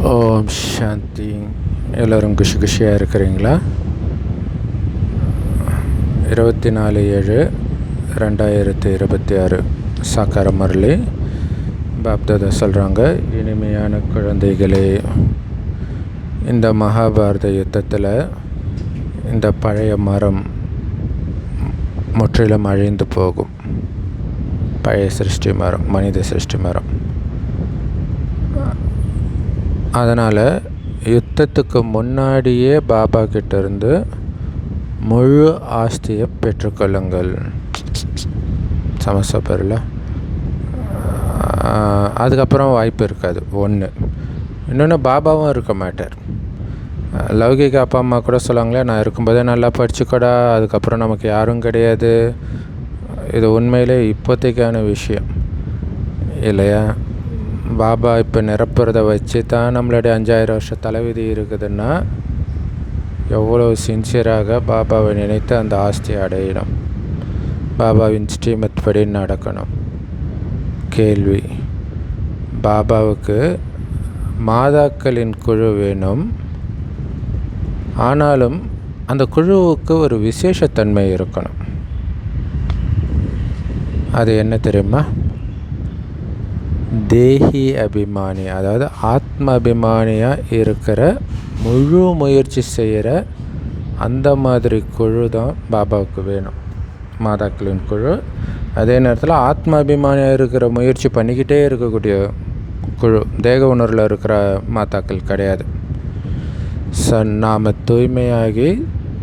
ஓம் சாந்தி. எல்லோரும் குஷியாக இருக்கிறீங்களா? 24/7/2026 சாக்கார முரளி பாப்தாதா சொல்கிறாங்க, இனிமையான குழந்தைகளே, இந்த மகாபாரத யுத்தத்தில் இந்த பழைய மரம் முற்றிலும் அழிந்து போகும். பழைய சிருஷ்டி மரம், மனித சிருஷ்டி மரம். அதனால் யுத்தத்துக்கு முன்னாடியே பாபா கிட்டேருந்து முழு ஆஸ்தியை பெற்றுக்கொள்ளுங்கள். சமஸ்தப்பரில் அதுக்கப்புறம் வாய்ப்பு இருக்காது. இன்னொன்று பாபாவும் இருக்க மாட்டார். லௌகிக அப்பா அம்மா கூட சொல்லுவாங்களே, நான் இருக்கும்போதே நல்லா படிச்சுக்கூடா, அதுக்கப்புறம் நமக்கு யாரும் கிடையாது. இது உண்மையிலே இப்போதைக்கான விஷயம் இல்லையா? பாபா இப்போ நிரப்புறதை வச்சு தான் நம்மளுடைய 5000 வருஷ தலைவிதி இருக்குதுன்னா, எவ்வளோ சின்சியராக பாபாவை நினைத்து அந்த ஆஸ்தியை அடையணும், பாபாவின் ஸ்ரீமத் படி நடக்கணும். கேள்வி: பாபாவுக்கு மாதாக்களின் குழு வேணும், ஆனாலும் அந்த குழுவுக்கு ஒரு விசேஷத்தன்மை இருக்கணும். அது என்ன தெரியுமா? தேஹி அபிமானி, அதாவது ஆத்ம அபிமானியாக இருக்கிற, முழு முயற்சி செய்கிற அந்த மாதிரி குழு தான் பாபாவுக்கு வேணும், மாதாக்களின் குழு. அதே நேரத்தில் ஆத்ம அபிமானியாக இருக்கிற, முயற்சி பண்ணிக்கிட்டே இருக்கக்கூடிய குழு தேக உணர்வில் இருக்கிற மாதாக்கள் கிடையாது. நாம் தூய்மையாகி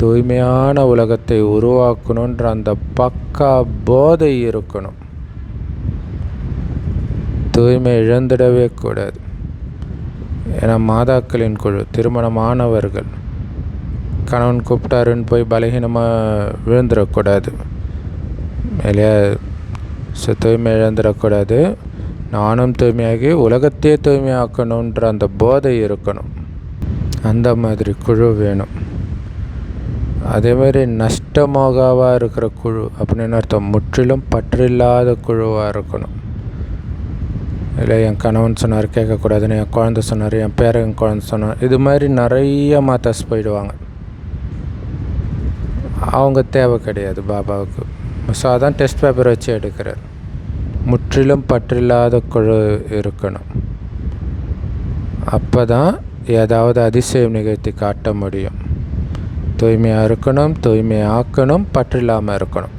தூய்மையான உலகத்தை உருவாக்கணுன்ற அந்த பக்கா போதை இருக்கணும். தூய்மை இழந்துடவே கூடாது. ஏன்னா மாதாக்களின் குழு திருமணமானவர்கள், கணவன் கூப்பிட்டாருன்னு போய் பலகீனமாக விழுந்துடக்கூடாது இல்லையா? தூய்மை இழந்துடக்கூடாது. நானும் தூய்மையாகி உலகத்தையே தூய்மையாக்கணுன்ற அந்த போதை இருக்கணும். அந்த மாதிரி குழு வேணும். அதேமாதிரி நஷ்டமோகாவாக இருக்கிற குழு அப்படின்னு அர்த்தம், முற்றிலும் பற்றில்லாத குழுவாக இருக்கணும். இல்லை, என் கணவன் சொன்னார் கேட்கக்கூடாதுன்னு, என் குழந்தை சொன்னார், என் என் குழந்தை சொன்னார், இது மாதிரி நிறைய மாதாஸ் போயிடுவாங்க. அவங்க தேவை கிடையாது பாபாவுக்கு. ஸோ அதான் டெஸ்ட் பேப்பர் வச்சு எடுக்கிறார். முற்றிலும் பற்றில்லாத குழு இருக்கணும். அப்போ தான் ஏதாவது அதிசயம் நிகழ்த்தி காட்ட முடியும். தூய்மையாக இருக்கணும், தூய்மையை ஆக்கணும், பற்றில்லாமல் இருக்கணும்.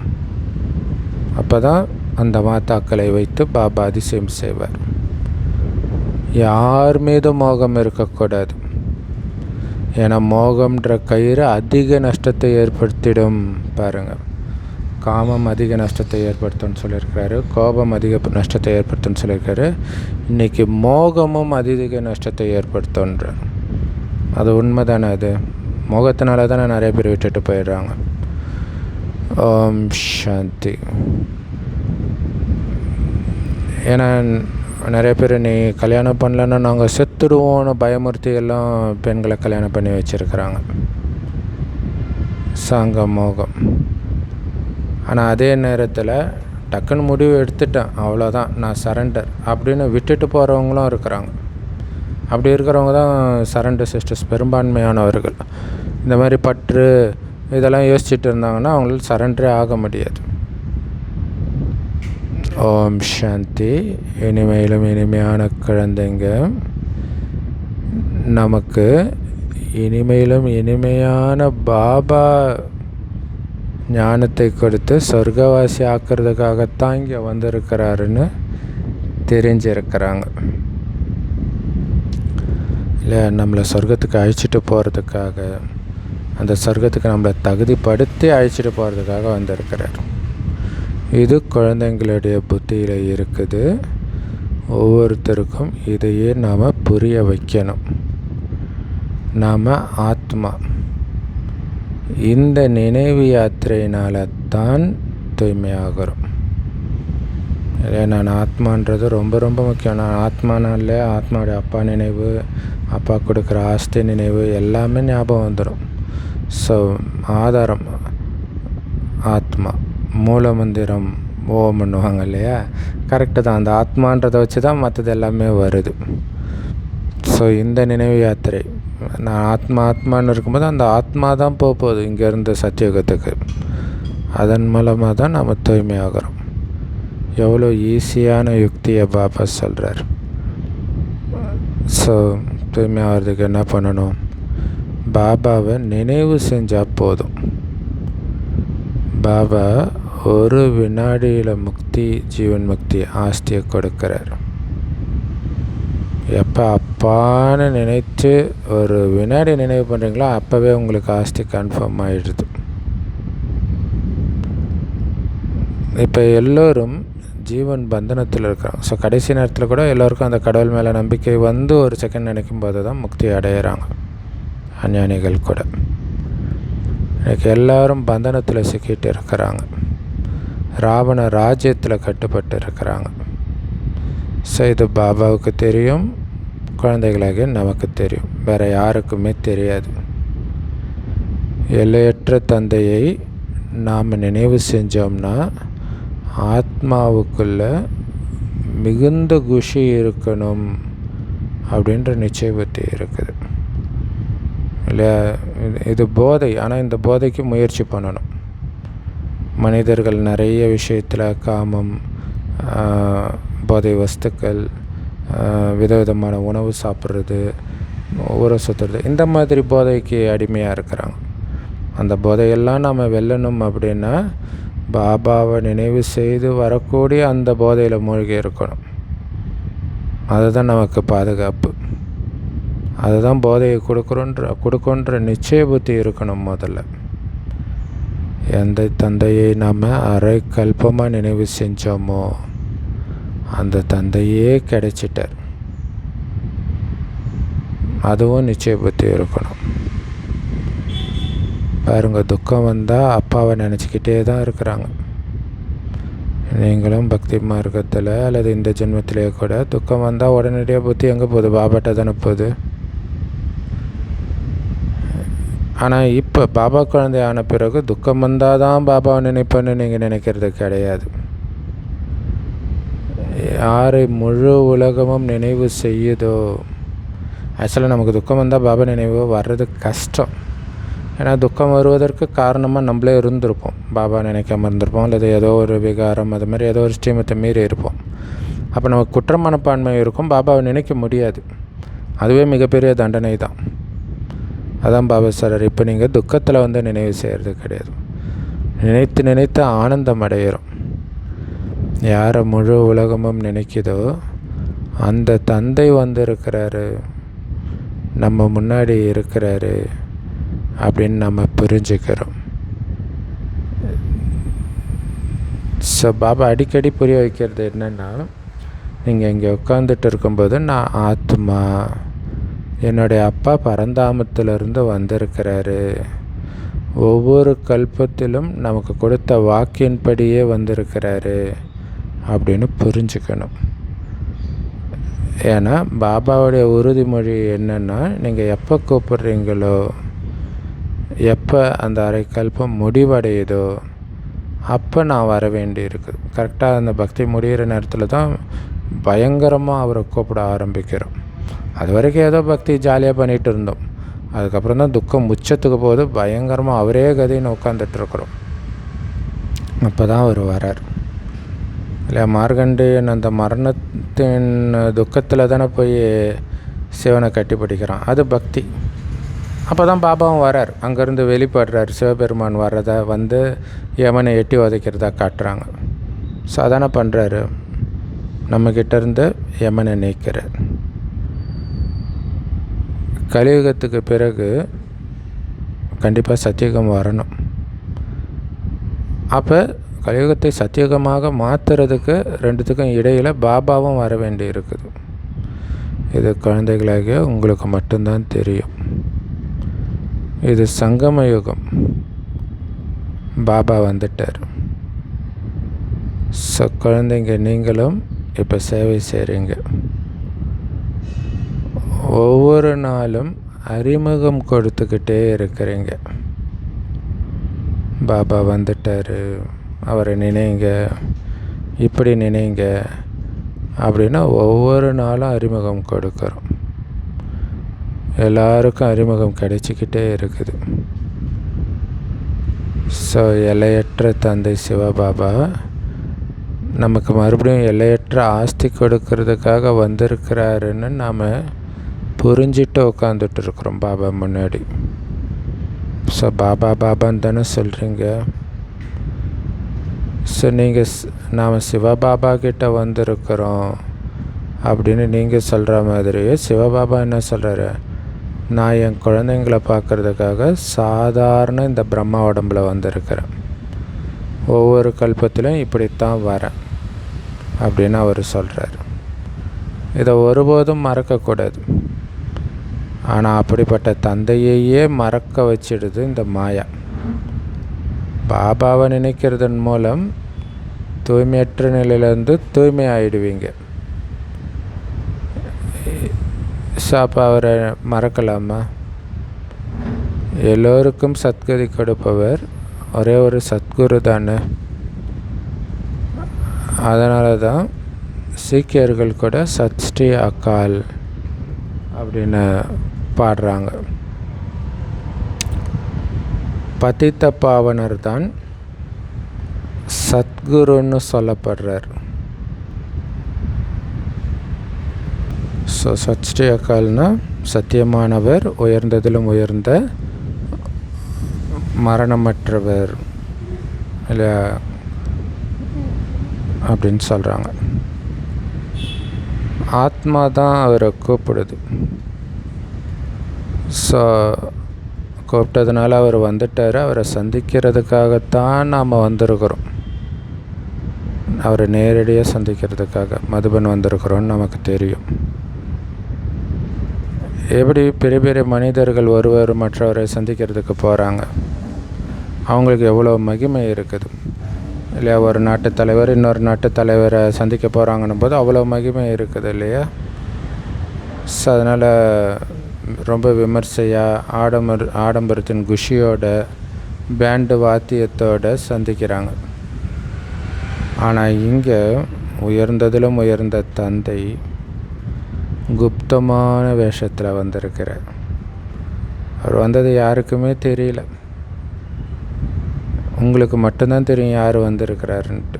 அப்போ தான் அந்த மாதாக்களை வைத்து பாபா அதிசயம் செய்வார். யார் மீதும் மோகம் இருக்கக்கூடாது. ஏன்னா மோகம்ன்ற கயிறு அதிக நஷ்டத்தை ஏற்படுத்திடும். பாருங்கள், காமம் அதிக நஷ்டத்தை ஏற்படுத்தும்னு சொல்லியிருக்காரு, கோபம் அதிக நஷ்டத்தை ஏற்படுத்தும்னு சொல்லியிருக்காரு. இன்றைக்கி மோகமும் அதிக நஷ்டத்தை ஏற்படுத்துன்றார். அது உண்மை தானே? அது மோகத்தினால தானே நிறைய பேர் விட்டுட்டு போயிடுறாங்க. ஓம் சாந்தி. ஏன்னா நிறைய பேர் நீ கல்யாணம் பண்ணலன்னா நாங்கள் செத்துடுவோன்னு பயமுறுத்தி எல்லாம் பெண்களை கல்யாணம் பண்ணி வச்சுருக்கிறாங்க. சாங்க மோகம். ஆனால் அதே நேரத்தில் டக்குன்னு முடிவு எடுத்துட்டேன், அவ்வளோதான், நான் சரண்டர் அப்படின்னு விட்டுட்டு போகிறவங்களும் இருக்கிறாங்க. அப்படி இருக்கிறவங்க தான் சரண்டர் சிஸ்டர்ஸ் பெரும்பான்மையானவர்கள். இந்த மாதிரி பற்று இதெல்லாம் யோசிச்சுட்டு இருந்தாங்கன்னா அவங்களுக்கு சரண்டரே ஆக முடியாது. ஓம் சாந்தி. இனிமையிலும் இனிமையான குழந்தைங்க, நமக்கு இனிமையிலும் இனிமையான பாபா ஞானத்தை கொடுத்து சொர்க்கவாசி ஆக்கிறதுக்காகத்தான் இங்கே வந்திருக்கிறாருன்னு தெரிஞ்சிருக்கிறாங்க இல்லை? நம்மளை சொர்க்கத்துக்கு அழைச்சிட்டு போகிறதுக்காக, அந்த சொர்க்கத்துக்கு நம்மளை தகுதிப்படுத்தி அழைச்சிட்டு போகிறதுக்காக வந்திருக்கிறார். இது குழந்தைங்களுடைய புத்தியில் இருக்குது. ஒவ்வொருத்தருக்கும் இதையே நாம் புரிய வைக்கணும். நாம் ஆத்மா. இந்த நினைவு யாத்திரையினால தான் தூய்மையாகிறோம். இல்லை, நான் ஆத்மான்றது ரொம்ப ரொம்ப முக்கியம். நான் ஆத்மானாலே ஆத்மாவுடைய அப்பா நினைவு, அப்பா கொடுக்குற ஆஸ்தி நினைவு எல்லாமே ஞாபகம் வந்துடும். ஸோ ஆதாரம் ஆத்மா, மூல மந்திரம் ஓம் பண்ணுவாங்க இல்லையா? கரெக்டு தான். அந்த ஆத்மான்றதை வச்சு தான் மற்றது எல்லாமே வருது. ஸோ இந்த நினைவு யாத்திரை, நான் ஆத்மான்னு இருக்கும்போது அந்த ஆத்மா தான் போகுது இங்கேருந்து சத்தியுகத்துக்கு. அதன் மூலமாக தான் நம்ம தூய்மையாகிறோம். எவ்வளோ ஈஸியான யுக்தியை பாபா சொல்கிறார். ஸோ தூய்மையாகிறதுக்கு என்ன பண்ணணும்? பாபாவை நினைவு செஞ்சால் போதும். பாபா ஒரு வினாடியில் முக்தி, ஜீவன் முக்தி ஆஸ்தியை கொடுக்கிறார். எப்போ அப்பான்னு நினைத்து ஒரு வினாடி நினைவு பண்ணுறீங்களோ அப்போவே உங்களுக்கு ஆஸ்தி கன்ஃபார்ம் ஆகிடுது. இப்போ எல்லோரும் ஜீவன் பந்தனத்தில் இருக்கிறாங்க. ஸோ கடைசி நேரத்தில் கூட எல்லோருக்கும் அந்த கடவுள் மேலே நம்பிக்கை வந்து ஒரு செகண்ட் நினைக்கும் போது தான் முக்தி அடையிறாங்க. அஞ்ஞானிகள் கூட இன்றைக்கி எல்லோரும் பந்தனத்தில் சிக்கிட்டு இருக்கிறாங்க. ராவண ராஜ்யத்தில் கட்டுப்பட்டு இருக்கிறாங்க. ஸோ இது பாபாவுக்கு தெரியும், குழந்தைகளாக நமக்கு தெரியும், வேறு யாருக்குமே தெரியாது. எல்லையற்ற தந்தையை நாம் நினைவு செஞ்சோம்னா ஆத்மாவுக்குள்ள மிகுந்த குஷி இருக்கணும் அப்படின்ற நிச்சய புத்தி இருக்குது இல்லையா? இது போதை. ஆனால் இந்த போதைக்கு முயற்சி பண்ணணும். மனிதர்கள் நிறைய விஷயத்தில் காமம், போதை வஸ்துக்கள், விதவிதமான உணவு சாப்பிட்றது, ஊரை சுற்றுறது, இந்த மாதிரி போதைக்கு அடிமையாக இருக்கிறாங்க. அந்த போதையெல்லாம் நம்ம வெல்லணும் அப்படின்னா பாபாவை நினைவு செய்து வரக்கூடிய அந்த போதையில் மூழ்கி இருக்கணும். அதுதான் நமக்கு பாதுகாப்பு. அதுதான் போதையை கொடுக்குன்ற நிச்சய புத்தி இருக்கணும். முதல்ல எந்த தந்தையை நாம் அரை கல்பமாக நினைவு செஞ்சோமோ அந்த தந்தையே கிடைச்சிட்டார். அதுவும் நிச்சய புத்தி இருக்கணும். பாருங்கள், துக்கம் வந்தால் அப்பாவை நினச்சிக்கிட்டே தான் இருக்கிறாங்க. நீங்களும் பக்தி மார்க்கத்தில் அல்லது இந்த ஜென்மத்திலே கூட துக்கம் வந்தால் உடனடியாக புத்தி எங்கே போகுது? பாபாட்ட தானே போகுது. ஆனால் இப்போ பாபா குழந்தை ஆன பிறகு துக்கம் வந்தால் தான் பாபாவை நினைப்பேன்னு நீங்கள் நினைக்கிறது கிடையாது. யாரை முழு உலகமும் நினைவு செய்யுதோ, ஆக்சுவலாக நமக்கு துக்கம் வந்தால் பாபா நினைவு வர்றது கஷ்டம். ஏன்னா துக்கம் வருவதற்கு காரணமாக நம்மளே இருந்திருப்போம். பாபா நினைக்காமல் இருந்திருப்போம், அல்லது ஏதோ ஒரு விகாரம், அது மாதிரி ஏதோ ஒரு ஸ்ரீமத்தை மீறி இருப்போம். அப்போ நமக்கு குற்ற மனப்பான்மை இருக்கும், பாபாவை நினைக்க முடியாது. அதுவே மிகப்பெரிய தண்டனை தான். அதான் பாபா சொல்கிறார், இப்போ நீங்கள் துக்கத்தில் வந்து நினைவு செய்கிறது கிடையாது, நினைத்து நினைத்து ஆனந்தம் அடையிறோம். யாரை முழு உலகமும் நினைக்குதோ அந்த தந்தை வந்து இருக்கிறாரு, நம்ம முன்னாடி இருக்கிறாரு அப்படின்னு நம்ம புரிஞ்சுக்கிறோம். ஸோ பாபா அடிக்கடி புரிய வைக்கிறது என்னென்னா, நீங்கள் இங்கே உட்காந்துட்டு இருக்கும்போது நான் ஆத்மா, என்னுடைய அப்பா பரந்தாமத்திலிருந்து வந்திருக்கிறாரு, ஒவ்வொரு கல்பத்திலும் நமக்கு கொடுத்த வாக்கின்படியே வந்திருக்கிறாரு அப்படின்னு புரிஞ்சுக்கணும். ஏன்னா பாபாவுடைய உறுதிமொழி என்னென்னா, நீங்கள் எப்போ கூப்பிட்றீங்களோ, எப்போ அந்த அரை கல்பம் முடிவடையுதோ அப்போ நான் வர வேண்டி இருக்குது. கரெக்டாக அந்த பக்தி முடிகிற நேரத்தில் தான் பயங்கரமாக அவரை கூப்பிட ஆரம்பிக்கிறோம். அது வரைக்கும் ஏதோ பக்தி ஜாலியாக பண்ணிகிட்டு இருந்தோம். அதுக்கப்புறம் தான் துக்கம் உச்சத்துக்கு போது பயங்கரமாக அவரே கதின்னு உட்காந்துட்ருக்குறோம். அப்போ தான் அவர் வரார் இல்லையா? மார்கண்டேயன் அந்த மரணத்தின் துக்கத்தில் தானே போய் சிவனை கட்டி பிடிக்கிறான், அது பக்தி. அப்போ தான் பாபாவும் வரார், அங்கேருந்து வெளிப்படுறார். சிவபெருமான் வர்றதா வந்து யமனை எட்டி உதைக்கிறதா காட்டுறாங்க. ஸோ அதானே பண்ணுறாரு, நம்மக்கிட்டேருந்து யமனை நீக்கிறார். கலியுகத்துக்கு பிறகு கண்டிப்பாக சத்தியுகம் வரணும். அப்போ கலியுகத்தை சத்தியுகமாக மாற்றுறதுக்கு ரெண்டுத்துக்கும் இடையில் பாபாவும் வர வேண்டி இருக்குது. இது குழந்தைகளாகிய உங்களுக்கு மட்டும்தான் தெரியும். இது சங்கம யுகம், பாபா வந்துட்டார். ஸோ குழந்தைங்க நீங்களும் இப்போ சேவை செய்கிறீங்க. ஒவ்வொரு நாளும் அறிமுகம் கொடுத்துக்கிட்டே இருக்கிறீங்க. பாபா வந்துட்டார், அவரை நினைங்க, இப்படி நினைங்க அப்படின்னா ஒவ்வொரு நாளும் அறிமுகம் கொடுக்குறோம். எல்லாருக்கும் அறிமுகம் கிடைச்சிக்கிட்டே இருக்குது. ஸோ எல்லையற்ற தந்தை சிவபாபா நமக்கு மறுபடியும் எல்லையற்ற ஆஸ்தி கொடுக்கறதுக்காக வந்திருக்கிறாருன்னு நாம் புரிஞ்சிட்டு உட்காந்துட்டு இருக்கிறோம் பாபா முன்னாடி. ஸோ பாபா பாபான்னு தானே சொல்கிறீங்க. ஸோ நீங்கள் நாம் சிவபாபா கிட்ட வந்திருக்கிறோம் அப்படின்னு நீங்கள் சொல்கிற மாதிரியே சிவபாபா என்ன சொல்கிறாரு, நான் என் குழந்தைங்களை பார்க்குறதுக்காக சாதாரண இந்த பிரம்மா உடம்பில் வந்திருக்கிறேன், ஒவ்வொரு கல்பத்திலும் இப்படித்தான் வரேன் அப்படின்னு அவர் சொல்கிறார். இதை ஒருபோதும் மறக்கக்கூடாது. ஆனால் அப்படிப்பட்ட தந்தையையே மறக்க வச்சிடுது இந்த மாயா. பாபாவை நினைக்கிறதன் மூலம் தூய்மையற்ற நிலையிலேருந்து தூய்மை ஆகிடுவீங்க. ஸோ அப்போ அவரை மறக்கலாமா? எல்லோருக்கும் சத்கதி கொடுப்பவர் ஒரே ஒரு சத்குரு தானே. அதனால தான் சீக்கியர்கள் கூட சத் ஸ்ரீ அகால் அப்படின்னு பாடுறாங்க. பதித்த பாவனர் தான் சத்குருன்னு சொல்லப்படுறார். ஸோ சத் ஸ்ரீ அகால்னா சத்தியமானவர், உயர்ந்ததிலும் உயர்ந்த, மரணமற்றவர் இல்லையா அப்படின்னு சொல்கிறாங்க. ஆத்மா தான் அவரை கூப்பிடுது. ஸோ கூப்பிட்டதுனால அவர் வந்துட்டார். அவரை சந்திக்கிறதுக்காகத்தான் நாம் வந்திருக்கிறோம். அவரை நேரடியாக சந்திக்கிறதுக்காக மதுபன் வந்திருக்கிறோன்னு நமக்கு தெரியும். எப்படி பெரிய பெரிய மனிதர்கள் ஒருவர் மற்றவரை சந்திக்கிறதுக்கு போகிறாங்க, அவங்களுக்கு எவ்வளோ மகிமை இருக்குது இல்லையா. ஒரு நாட்டு தலைவர் இன்னொரு நாட்டு தலைவரை சந்திக்க போகிறாங்கன்னும் போது அவ்வளோ மகிமை இருக்குது இல்லையா. ஸோ அதனால் ரொம்ப விமர்சையாக ஆடம்பரத்தின் குஷியோட பேண்டு வாத்தியத்தோடு சந்திக்கிறாங்க. ஆனால் இங்கே உயர்ந்ததிலும் உயர்ந்த தந்தை குப்தமான வேஷத்தில் வந்திருக்கிறார். அவர் வந்தது யாருக்குமே தெரியல. உங்களுக்கு மட்டும்தான் தெரியும் யார் வந்திருக்கிறாருன்ட்டு.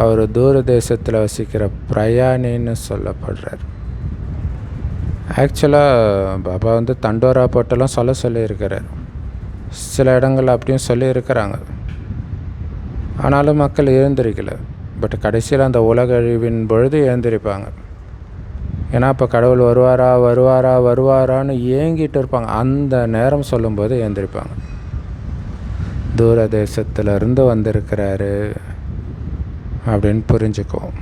அவர் தூர தேசத்தில் வசிக்கிற பிரயாணின்னு சொல்லப்படுறார். ஆக்சுவலாக பாபா வந்து தண்டோரா போட்டெல்லாம் சொல்லியிருக்கிறார். சில இடங்கள் அப்படியும் சொல்லியிருக்கிறாங்க. ஆனாலும் மக்கள் எழுந்திருக்கலை. பட் கடைசியில் அந்த உலக அழிவின் பொழுது எழுந்திருப்பாங்க. ஏன்னா இப்போ கடவுள் வருவாரான்னு ஏங்கிட்டு இருப்பாங்க. அந்த நேரம் சொல்லும்போது எழுந்திருப்பாங்க. தூர தேசத்திலிருந்து வந்திருக்கிறாரு அப்படின்னு புரிஞ்சுக்குவோம்.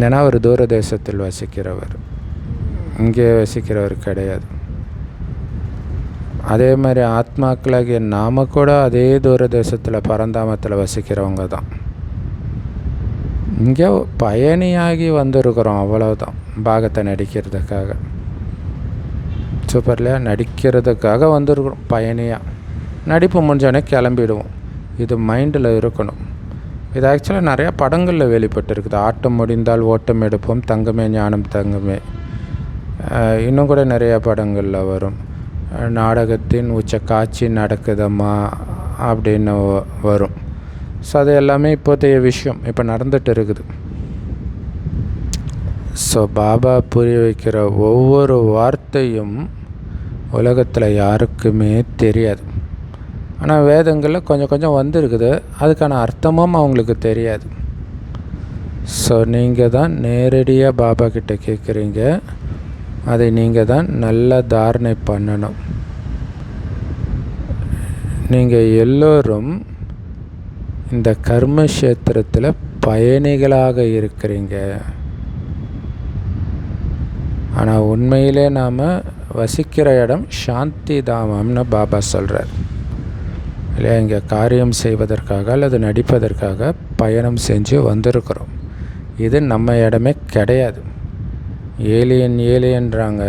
ஏன்னா அவர் தூர தேசத்தில் வசிக்கிறவர், இங்கே வசிக்கிறவர் கிடையாது. அதே மாதிரி ஆத்மாக்களாகிய நாம் கூட அதே தூர தேசத்தில் பரந்தாமத்தில் வசிக்கிறவங்க தான். இங்கே பயணியாகி வந்திருக்கிறோம், அவ்வளோதான். பாகத்தை நடிக்கிறதுக்காக. சூப்பர்லையா, நடிக்கிறதுக்காக வந்திருக்கிறோம் பயணியாக. நடிப்பு முடிஞ்சோடனே கிளம்பிடுவோம். இது மைண்டில் இருக்கணும். இது ஆக்சுவலாக நிறையா படங்களில் வெளிப்பட்டுருக்குது. ஆட்டம் முடிந்தால் ஓட்டம் எடுப்போம், தங்கமே ஞானம் தங்கமே. இன்னும் கூட நிறையா படங்களில் வரும். நாடகத்தின் உச்ச காட்சி நடக்குதம்மா அப்படின்னு வரும். ஸோ அது எல்லாமே இப்போதைய விஷயம், இப்போ நடந்துகிட்டு இருக்குது. ஸோ பாபா புரிய வைக்கிற ஒவ்வொரு வார்த்தையும் உலகத்தில் யாருக்குமே தெரியாது. ஆனால் வேதங்களில் கொஞ்சம் கொஞ்சம் வந்துருக்குது, அதுக்கான அர்த்தமும் அவங்களுக்கு தெரியாது. ஸோ நீங்கள் தான் நேரடியாக பாபா கிட்ட கேட்குறீங்க, அதை நீங்கள் தான் நல்ல தாரணை பண்ணணும். நீங்கள் எல்லோரும் இந்த கர்மக்ஷேத்திரத்தில் பயணிகளாக இருக்கிறீங்க. ஆனால் உண்மையிலே நாம் வசிக்கிற இடம் சாந்தி தாமம்னு பாபா சொல்கிறார் இல்லையா. இங்கே காரியம் செய்வதற்காக அல்லது நடிப்பதற்காக பயணம் செஞ்சு வந்திருக்கிறோம். இது நம்ம இடமே கிடையாது. ஏலியன்றாங்க.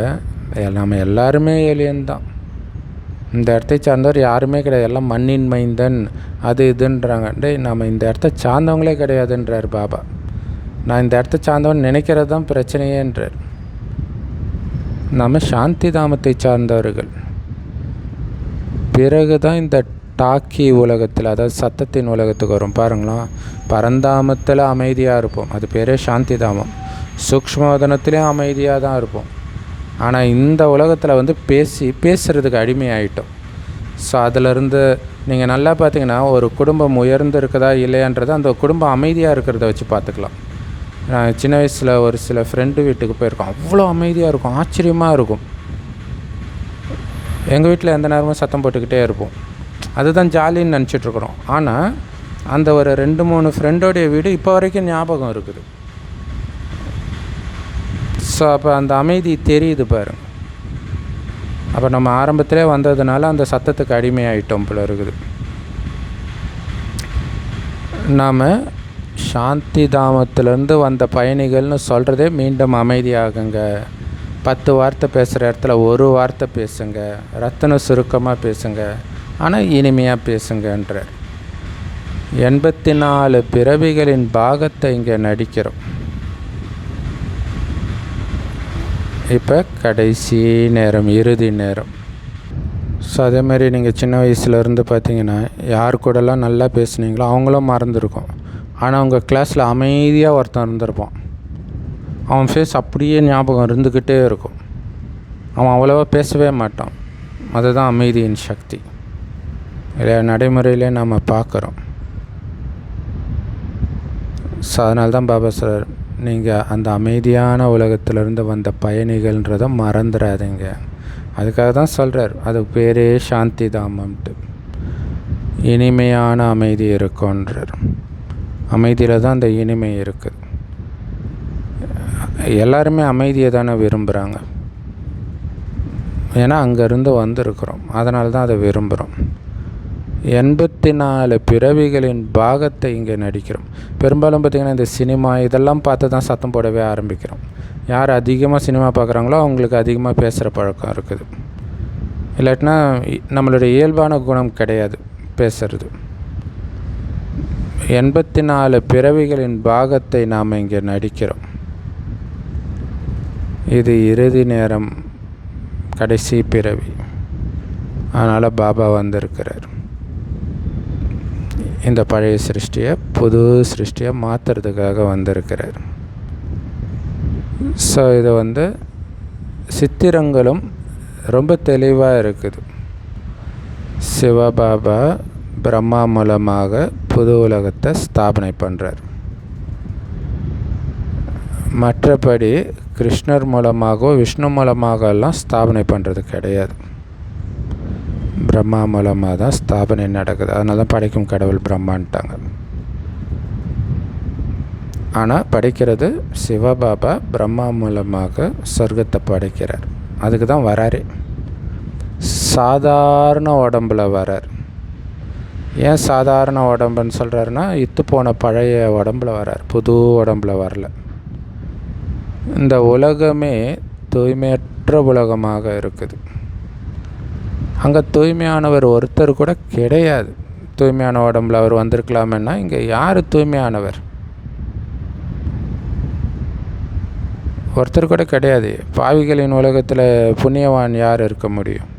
நம்ம எல்லாருமே ஏலியன் தான். இந்த இடத்தை சார்ந்தவர் யாருமே கிடையாது. எல்லாம் மண்ணின் மைந்தன் அது இதுன்றாங்க. நம்ம இந்த இடத்த சார்ந்தவங்களே கிடையாதுன்றார் பாபா. நான் இந்த இடத்த சார்ந்தவன் நினைக்கிறது தான் பிரச்சனையேன்றார். நாம் சாந்தி தாமத்தை சார்ந்தவர்கள். பிறகு தான் இந்த டாக்கி உலகத்தில், அதாவது சத்தத்தின் உலகத்துக்கு வரும். பாருங்களேன், பரந்தாமத்தில் அமைதியாக இருப்போம், அது பேரே சாந்தி தாமம். சூக்ஷ்மவதனத்துலேயும் அமைதியாக தான் இருப்போம். ஆனால் இந்த உலகத்தில் பேசுகிறதுக்கு அடிமையாயிட்டோம். ஸோ அதிலிருந்து நீங்கள் நல்லா பார்த்தீங்கன்னா ஒரு குடும்பம் உயர்ந்து இருக்குதா இல்லையான்றது அந்த குடும்பம் அமைதியாக இருக்கிறத வச்சு பார்த்துக்கலாம். நான் சின்ன வயசில் ஒரு சில ஃப்ரெண்டு வீட்டுக்கு போயிருக்கோம். அவ்வளோ அமைதியாக இருக்கும், ஆச்சரியமாக இருக்கும். எங்கள் வீட்டில் எந்த நேரமும் சத்தம் போட்டுக்கிட்டே இருப்போம். அதுதான் ஜாலின்னு நினச்சிட்ருக்குறோம். ஆனால் அந்த ஒரு 2-3 ஃப்ரெண்டோடைய வீடு இப்போ வரைக்கும் ஞாபகம் இருக்குது. ஸோ அப்போ அந்த அமைதி தெரியுது பாருங்க. அப்போ நம்ம ஆரம்பத்திலே வந்ததுனால அந்த சத்தத்துக்கு அடிமையாயிட்டோம் போல இருக்குது. நாம் சாந்தி தாமத்திலேருந்து வந்த பயணிகள்னு சொல்கிறதே மீண்டும் அமைதியாகுங்க, 10 வார்த்தை பேசுகிற இடத்துல 1 வார்த்தை பேசுங்க, ரத்தன சுருக்கமாக பேசுங்க, ஆனால் இனிமையாக பேசுங்கன்றார். 84 பிறவிகளின் பாகத்தை இங்கே நடிக்கிறோம். இப்போ கடைசி நேரம், இறுதி நேரம். ஸோ அதே மாதிரி நீங்கள் சின்ன வயசுலேருந்து பார்த்தீங்கன்னா யார் கூடலாம் நல்லா பேசுனீங்களோ அவங்களும் மறந்துருக்கும். ஆனால் உங்கள் கிளாஸில் அமைதியாக ஒருத்தன் இருந்திருப்பான். அவன் ஃபேஸ் அப்படியே ஞாபகம் இருந்துக்கிட்டே இருக்கும். அவன் அவ்வளோவா பேசவே மாட்டான். அதுதான் அமைதியின் சக்தி. இல்லை, நடைமுறையிலே நாம் பார்க்குறோம். ஸோ அதனால தான் பாபா சார், நீங்கள் அந்த அமைதியான உலகத்திலிருந்து வந்த பயணிகள்ன்றதை மறந்துடாதீங்க. அதுக்காக தான் சொல்கிறார், அது பேரே சாந்தி தாமம்ட்டு. இனிமையான அமைதி இருக்குன்றார். அமைதியில் தான் அந்த இனிமை இருக்குது. எல்லாருமே அமைதியை தானே விரும்புகிறாங்க. ஏன்னா அங்கேருந்து வந்திருக்கிறோம், அதனால தான் அதை விரும்புகிறோம். 84 பிறவிகளின் பாகத்தை இங்கே நடிக்கிறோம். பெரும்பாலும் பார்த்திங்கன்னா இந்த சினிமா இதெல்லாம் பார்த்து தான் சத்தம் போடவே ஆரம்பிக்கிறோம். யார் அதிகமாக சினிமா பார்க்குறாங்களோ அவங்களுக்கு அதிகமாக பேசுகிற பழக்கம் இருக்குது. இல்லாட்டினா நம்மளுடைய இயல்பான குணம் கிடையாது பேசுறது. 84 பிறவிகளின் பாகத்தை நாம் இங்கே நடிக்கிறோம். இது இறுதி நேரம், கடைசி பிறவி. அதனால் பாபா வந்திருக்கிறார். இந்த பழைய சிருஷ்டியை புது சிருஷ்டியை மாற்றுறதுக்காக வந்திருக்கிறார். ஸோ இது சித்திரங்களும் ரொம்ப தெளிவாக இருக்குது. சிவபாபா பிரம்மா மூலமாக புது உலகத்தை ஸ்தாபனை பண்ணுறார். மற்றபடி கிருஷ்ணர் மூலமாகவோ விஷ்ணு மூலமாகலாம் ஸ்தாபனை பண்ணுறது கிடையாது. பிரம்மா மூலமாக தான் ஸ்தாபனை நடக்குது. அதனால தான் படைக்கும் கடவுள் பிரம்மான்ட்டாங்க. ஆனால் படைக்கிறது சிவபாபா பிரம்மா மூலமாக சொர்க்கத்தை படைக்கிறார். அதுக்கு தான் வராரு. சாதாரண உடம்பில் வரார். ஏன் சாதாரண உடம்புன்னு சொல்கிறாருன்னா, இத்து போன பழைய உடம்பில் வரார், புது உடம்பில் வரல. இந்த உலகமே தூய்மையற்ற உலகமாக இருக்குது. அங்கே தூய்மையானவர் ஒருத்தர் கூட கிடையாது. தூய்மையான உடம்பில் அவர் வந்திருக்கலாமேன்னா இங்கே யார் தூய்மையானவர்? ஒருத்தர் கூட கிடையாது. பாவிகளின் உலகத்தில் புண்ணியவான் யார் இருக்க முடியும்?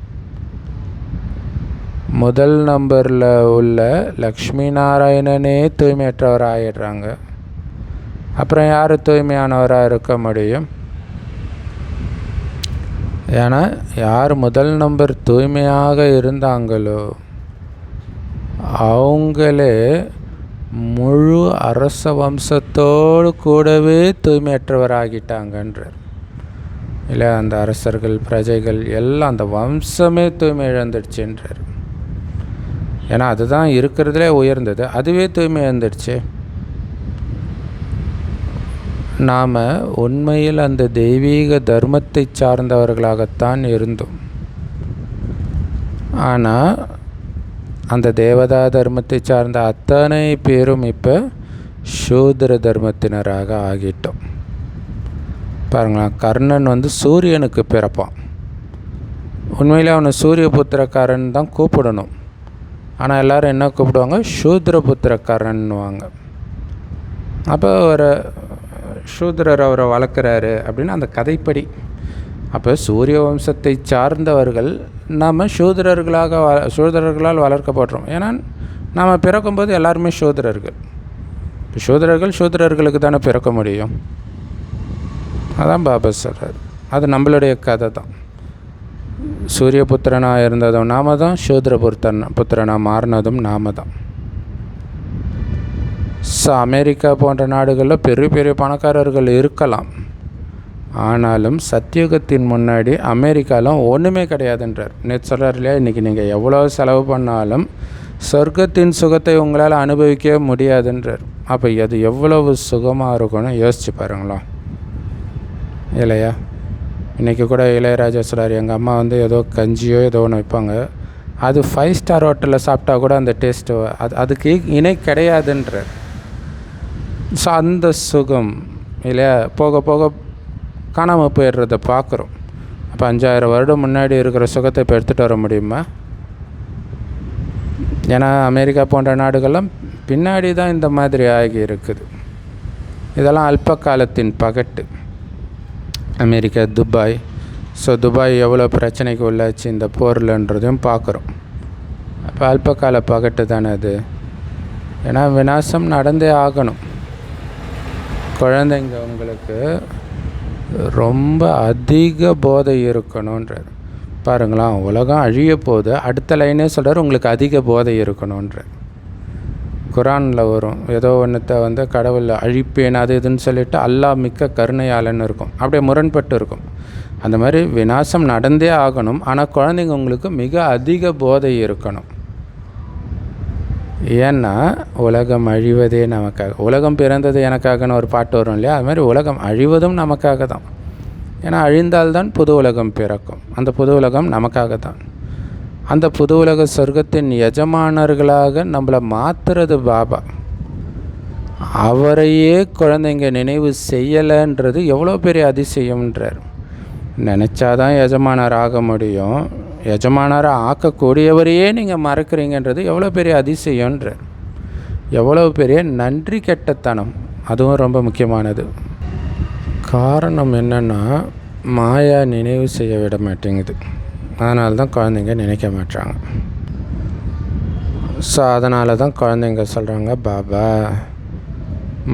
முதல் நம்பரில் உள்ள லக்ஷ்மி நாராயணனே தூய்மையற்றவர் ஆகிடுறாங்க. அப்புறம் யார் தூய்மையானவராக இருக்க முடியும்? ஏன்னா யார் முதல் நம்பர் தூய்மையாக இருந்தாங்களோ அவங்களே முழு அரச வம்சத்தோடு கூடவே தூய்மையற்றவர் ஆகிட்டாங்கன்றார். இல்லை, அந்த அரசர்கள் பிரஜைகள் எல்லாம் அந்த வம்சமே தூய்மை இழந்துடுச்சுன்றார். ஏன்னா அதுதான் இருக்கிறதுலே உயர்ந்தது, அதுவே தூய்மை இழந்துடுச்சு. நாம் உண்மையில் அந்த தெய்வீக தர்மத்தை சார்ந்தவர்களாகத்தான் இருந்தோம். ஆனால் அந்த தேவதா தர்மத்தை சார்ந்த அத்தனை பேரும் இப்போ சூத்திர தர்மத்தினராக ஆகிட்டோம். பாருங்களேன், கர்ணன் சூரியனுக்கு பிறப்பான். உண்மையில் அவனை சூரிய புத்திரக்காரன் தான் கூப்பிடணும். ஆனால் எல்லோரும் என்ன கூப்பிடுவாங்க? சூத்ர புத்திரக்காரன்னுவாங்க. அப்போ ஒரு சூத்ரர் அவரை வளர்க்குறாரு அப்படின்னு அந்த கதைப்படி. அப்போ சூரிய வம்சத்தை சார்ந்தவர்கள் நாம் சூத்திரர்களால் வளர்க்கப்படுறோம். ஏன்னா நாம் பிறக்கும்போது எல்லாருமே சூத்திரர்கள். இப்போ சூத்திரர்களுக்கு தானே பிறக்க முடியும். அதான் பாபா சொல்கிறார். அது நம்மளுடைய கதை தான். சூரிய புத்திரனாக இருந்ததும் நாம தான், சூத்திர புத்திரனாக மாறினதும் நாம தான். அமெரிக்கா போன்ற நாடுகளில் பெரிய பெரிய பணக்காரர்கள் இருக்கலாம். ஆனாலும் சத்தியுகத்தின் முன்னாடி அமெரிக்காலாம் ஒன்றுமே கிடையாதுன்றார். நேற்று சொல்கிறார் இல்லையா, இன்றைக்கி நீங்கள் எவ்வளோ செலவு பண்ணாலும் சொர்க்கத்தின் சுகத்தை உங்களால் அனுபவிக்கவே முடியாதுன்றார். அப்போ அது எவ்வளவு சுகமாக இருக்கும்னு யோசிச்சு பாருங்களா இல்லையா? இன்றைக்கி கூட இளையராஜா சொல்கிறார், எங்கள் அம்மா ஏதோ கஞ்சியோ ஏதோ ஒன்று வைப்பாங்க, அது 5 ஸ்டார் ஹோட்டலில் சாப்பிட்டா கூட அந்த டேஸ்ட்டு அதுக்கு இணை கிடையாதுன்றார். ஸோ அந்த சுகம் இல்லையா போக போக காணாமல் போயிடுறத பார்க்குறோம். அப்போ 5000 வருடம் முன்னாடி இருக்கிற சுகத்தை இப்போ எடுத்துகிட்டு வர முடியுமா? ஏன்னா அமெரிக்கா போன்ற நாடுகள்லாம் பின்னாடி தான் இந்த மாதிரி ஆகி இருக்குது. இதெல்லாம் அல்ப காலத்தின் பகட்டு. America, Dubai. ஸோ துபாய் எவ்வளோ பிரச்சனைக்கு உள்ளாச்சு இந்த போர்லன்றதையும் பார்க்குறோம். அப்போ அல்பகால பகட்டு தானே அது. ஏன்னா விநாசம் நடந்தே ஆகணும். குழந்தைங்க உங்களுக்கு ரொம்ப அதிக போதை இருக்கணுன்றார். பாருங்களேன், உலகம் அழிய போது அடுத்த லைனே சொல்கிறார், உங்களுக்கு அதிக போதை இருக்கணுன்றார். குரானில் வரும், ஏதோ ஒன்றத்தை கடவுள் அழிப்பேன் அது இதுன்னு சொல்லிவிட்டு அல்லாஹ் மிக்க கருணையாளன்னு இருக்கும். அப்படியே முரண்பட்டு இருக்கும். அந்த மாதிரி விநாசம் நடந்தே ஆகணும். ஆனால் குழந்தைங்க உங்களுக்கு மிக அதிக போதை இருக்கணும். ஏன்னா உலகம் அழிவதே நமக்காக. உலகம் பிறந்தது எனக்காகன்னு ஒரு பாட்டு வரும் இல்லையா, அது மாதிரி உலகம் அழிவதும் நமக்காக தான். ஏன்னா அழிந்தால்தான் புது உலகம் பிறக்கும். அந்த புது உலகம் நமக்காக தான். அந்த புது உலக சொர்க்கத்தின் எஜமானர்களாக நம்மளை மாற்றுறது பாபா. அவரையே குழந்தைங்க நினைவு செய்யலைன்றது எவ்வளோ பெரிய அதிசயம்ன்றார். நினச்சாதான் எஜமானர் ஆக முடியும். எஜமானராக ஆக்கக்கூடியவரையே நீங்கள் மறக்கிறீங்கன்றது எவ்வளோ பெரிய அதிசயன்றார். எவ்வளோ பெரிய நன்றி கெட்டத்தனம். அதுவும் ரொம்ப முக்கியமானது. காரணம் என்னென்னா, மாயா நினைவு செய்ய விட மாட்டேங்குது. அதனால தான் குழந்தைங்க நினைக்க மாட்டாங்க. ஸோ அதனால தான் குழந்தைங்க சொல்கிறாங்க, பாபா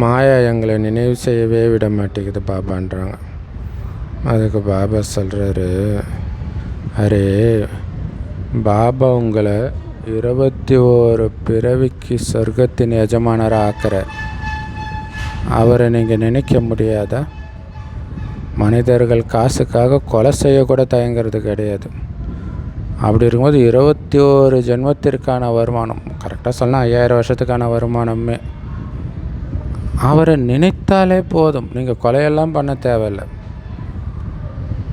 மாயா எங்களை நினைவு செய்யவே விட மாட்டேங்குது பாபான்றாங்க. அதுக்கு பாபா சொல்கிறாரு, அரே பாபா உங்களை 21 பிறவிக்கு சொர்க்கத்தின் எஜமானராக ஆக்கிறார். அவரை நீங்கள் நினைக்க முடியாதா? மனிதர்கள் காசுக்காக கொலை செய்யக்கூட தயங்கிறது கிடையாது. அப்படி இருக்கும்போது 21 ஜென்மத்திற்கான வருமானம், கரெக்டாக சொன்னால் 5000 வருஷத்துக்கான வருமானமே, அவரை நினைத்தாலே போதும். நீங்கள் கொலையெல்லாம் பண்ண தேவையில்லை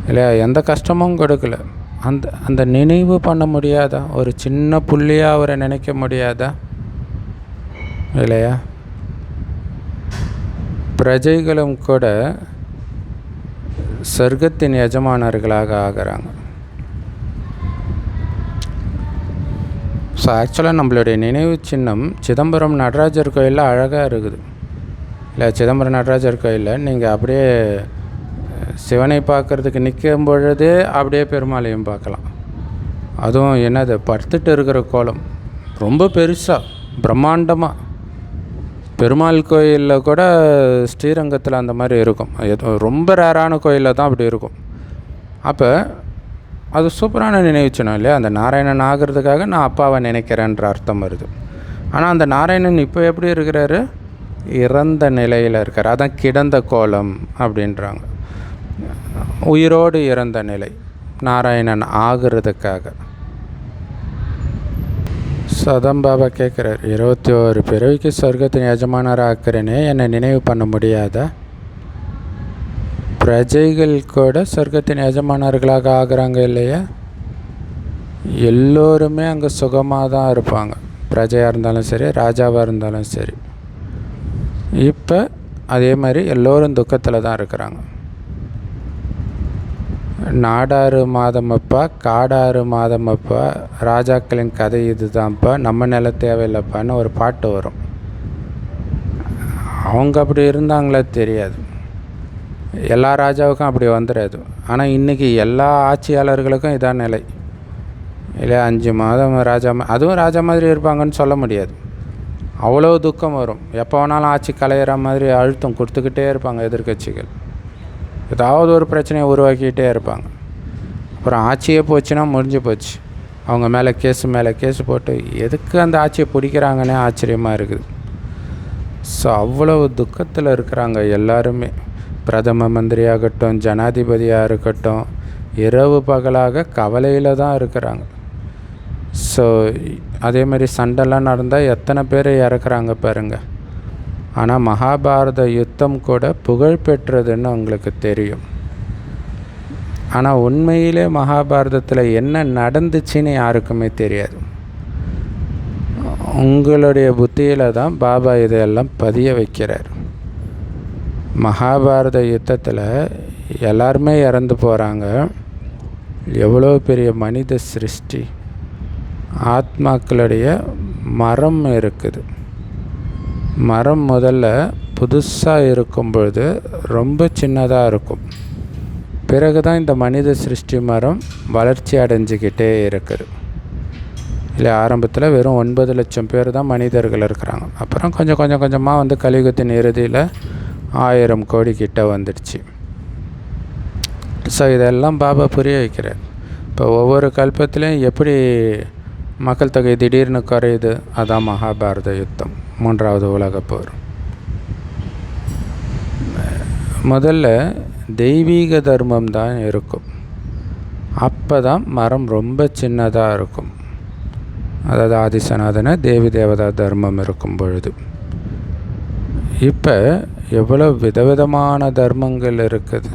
இல்லையா? எந்த கஷ்டமும் கொடுக்கல. அந்த நினைவு பண்ண முடியாதா? ஒரு சின்ன புள்ளியாக அவரை நினைக்க முடியாதா இல்லையா? பிரஜைகளும் கூட சொர்க்கத்தின் எஜமானர்களாக ஆகிறாங்க. ஸோ ஆக்சுவலாக நம்மளுடைய நினைவு சின்னம் சிதம்பரம் நடராஜர் கோயிலில் அழகாக இருக்குது இல்லை? சிதம்பரம் நடராஜர் கோயிலில் நீங்கள் அப்படியே சிவனை பார்க்குறதுக்கு நிற்கும் பொழுதே அப்படியே பெருமாளையும் பார்க்கலாம். அதுவும் என்னது, படுத்துட்டு இருக்கிற கோலம் ரொம்ப பெருசாக பிரம்மாண்டமாக. பெருமாள் கோயிலில் கூட ஸ்ரீரங்கத்தில் அந்த மாதிரி இருக்கும். ரொம்ப ரேரான கோயிலில் தான் அப்படி இருக்கும். அப்போ அது சூப்பரான நினைவுச்சினம் இல்லையா? அந்த நாராயணன் ஆகிறதுக்காக நான் அப்பாவை நினைக்கிறேன்ற அர்த்தம் வருது. ஆனால் அந்த நாராயணன் இப்போ எப்படி இருக்கிறாரு? இறந்த நிலையில் இருக்கார். அதான் கிடந்த கோலம் அப்படின்றாங்க. உயிரோடு இறந்த நிலை நாராயணன் ஆகிறதுக்காக. சதம் பாபா கேட்குறார், 21 பிறவிக்கு சொர்க்கத்தின் எஜமானராக ஆக்கிறேனே, என்னை நினைவு பண்ண முடியாதா? பிரஜைகள் கூட சொர்க்கத்தின் எஜமானர்களாக ஆகிறாங்க இல்லையா? எல்லோருமே அங்கே சுகமாக தான் இருப்பாங்க. பிரஜையாக இருந்தாலும் சரி, ராஜாவாக இருந்தாலும் சரி. இப்போ அதே மாதிரி எல்லோரும் துக்கத்தில் தான் இருக்கிறாங்க. நாடாறு மாதமப்பா, காடாறு மாதமப்பா, ராஜாக்களின் கதை இது தான்ப்பா, நம்ம நில தேவையில்லைப்பான்னு ஒரு பாட்டு வரும். அவங்க அப்படி இருந்தாங்களே தெரியாது. எல்லா ராஜாவுக்கும் அப்படி வந்துடாது. ஆனால் இன்றைக்கி எல்லா ஆட்சியாளர்களுக்கும் இதான் நிலை இல்லை. 5 மாதம் ராஜா, அதுவும் ராஜா மாதிரி இருப்பாங்கன்னு சொல்ல முடியாது. அவ்வளோ துக்கம் வரும். எப்போ வேணாலும் ஆட்சி கலையிற மாதிரி அழுத்தம் கொடுத்துக்கிட்டே இருப்பாங்க எதிர்க்கட்சிகள். ஏதாவது ஒரு பிரச்சனையை உருவாக்கிக்கிட்டே இருப்பாங்க. அப்புறம் ஆட்சியே போச்சுன்னா முடிஞ்சு போச்சு. அவங்க மேலே கேஸு போட்டு எதுக்கு அந்த ஆட்சியை பிடிக்கிறாங்கன்னே ஆச்சரியமாக இருக்குது. ஸோ அவ்வளவு துக்கத்தில் இருக்கிறாங்க எல்லாருமே. பிரதம மந்திரியாகட்டும், ஜனாதிபதியாக இருக்கட்டும், இரவு பகலாக கவலையில் தான் இருக்கிறாங்க. ஸோ அதே மாதிரி சண்டைலாம் நடந்தால் எத்தனை பேர் இறக்குறாங்க பாருங்கள். ஆனால் மகாபாரத யுத்தம் கூட புகழ் பெற்றதுன்னு உங்களுக்கு தெரியும். ஆனால் உண்மையிலே மகாபாரதத்தில் என்ன நடந்துச்சுன்னு யாருக்குமே தெரியாது. உங்களுடைய புத்தியில் தான் பாபா இதையெல்லாம் பதிய வைக்கிறார். மகாபாரத யுத்தத்தில் எல்லாருமே இறந்து போகிறாங்க. எவ்வளோ பெரிய மனித சிருஷ்டி. ஆத்மாக்களுடைய மரம் இருக்குது. மரம் முதல்ல புதுசாக இருக்கும் பொழுது ரொம்ப சின்னதாக இருக்கும். பிறகு தான் இந்த மனித சிருஷ்டி மரம் வளர்ச்சி அடைஞ்சிக்கிட்டே இருக்குது. இல்லை, ஆரம்பத்தில் வெறும் 9 லட்சம் பேர் தான் மனிதர்கள் இருக்கிறாங்க. அப்புறம் கொஞ்சம் கொஞ்சமாக வந்து கலியுகத்தின் இறுதியில் 1000 கோடி கிட்ட வந்துடுச்சு. ஸோ இதெல்லாம் பாபா புரிய வைக்கிறார். இப்போ ஒவ்வொரு கல்பத்திலையும் எப்படி மக்கள் தொகை திடீர்னு குறையுது, அதான் மகாபாரத யுத்தம், 3வது உலகப் போர். முதல்ல தெய்வீக தர்மம் தான் இருக்கும். அப்போ தான் மரம் ரொம்ப சின்னதாக இருக்கும். அதாவது ஆதிசநாதன தேவி தேவதா தர்மம் இருக்கும் பொழுது. இப்போ எவ்வளோ விதவிதமான தர்மங்கள் இருக்குது.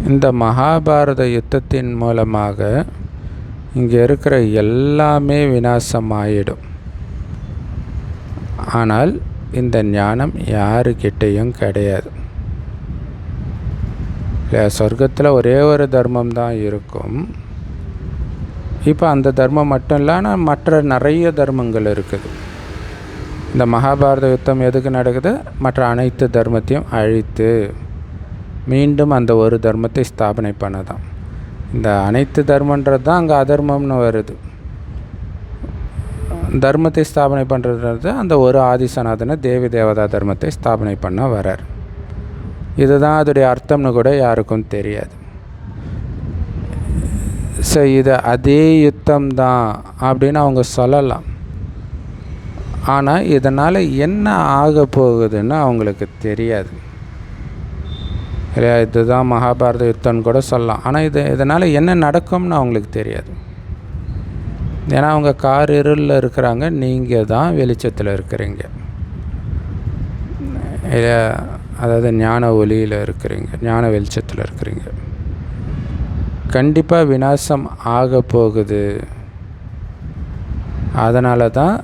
இந்த மகாபாரத யுத்தத்தின் மூலமாக இங்கே இருக்கிற எல்லாமே விநாசமாயிடும். ஆனால் இந்த ஞானம் யாருக்கிட்டையும் கிடையாது. இல்லை, சொர்க்கத்தில் ஒரே ஒரு தர்மம் தான் இருக்கும். இப்போ அந்த தர்மம் மட்டும் இல்லை, ஆனால் மற்ற நிறைய தர்மங்கள் இருக்குது. இந்த மகாபாரத யுத்தம் எதுக்கு நடக்குது? மற்ற அனைத்து தர்மத்தையும் அழித்து மீண்டும் அந்த ஒரு தர்மத்தை ஸ்தாபனை பண்ண தான். இந்த அனைத்து தர்மன்றது தான் அங்கே அதர்மம்னு வருது. தர்மத்தை ஸ்தாபனை பண்ணுறது அந்த ஒரு ஆதிசநாதன தேவி தேவதா தர்மத்தை ஸ்தாபனை பண்ண வரார். இதுதான் அதோடைய அர்த்தம்னு கூட யாருக்கும் தெரியாது. ஸோ இது அதே யுத்தம் தான் அப்படின்னு அவங்க சொல்லலாம். ஆனால் இதனால் என்ன ஆக போகுதுன்னு அவங்களுக்கு தெரியாது. இல்லையா, இதுதான் மகாபாரத யுத்தம்னு கூட சொல்லலாம். ஆனால் இதனால் என்ன நடக்கும்னு அவங்களுக்கு தெரியாது. ஏன்னா அவங்க கார் இருளில் இருக்கிறாங்க, நீங்கள் தான் வெளிச்சத்தில் இருக்கிறீங்க. இல்லையா, அதாவது ஞான ஒளியில் இருக்கிறீங்க, ஞான வெளிச்சத்தில் இருக்கிறீங்க. கண்டிப்பாக விநாசம் ஆக போகுது. அதனால தான்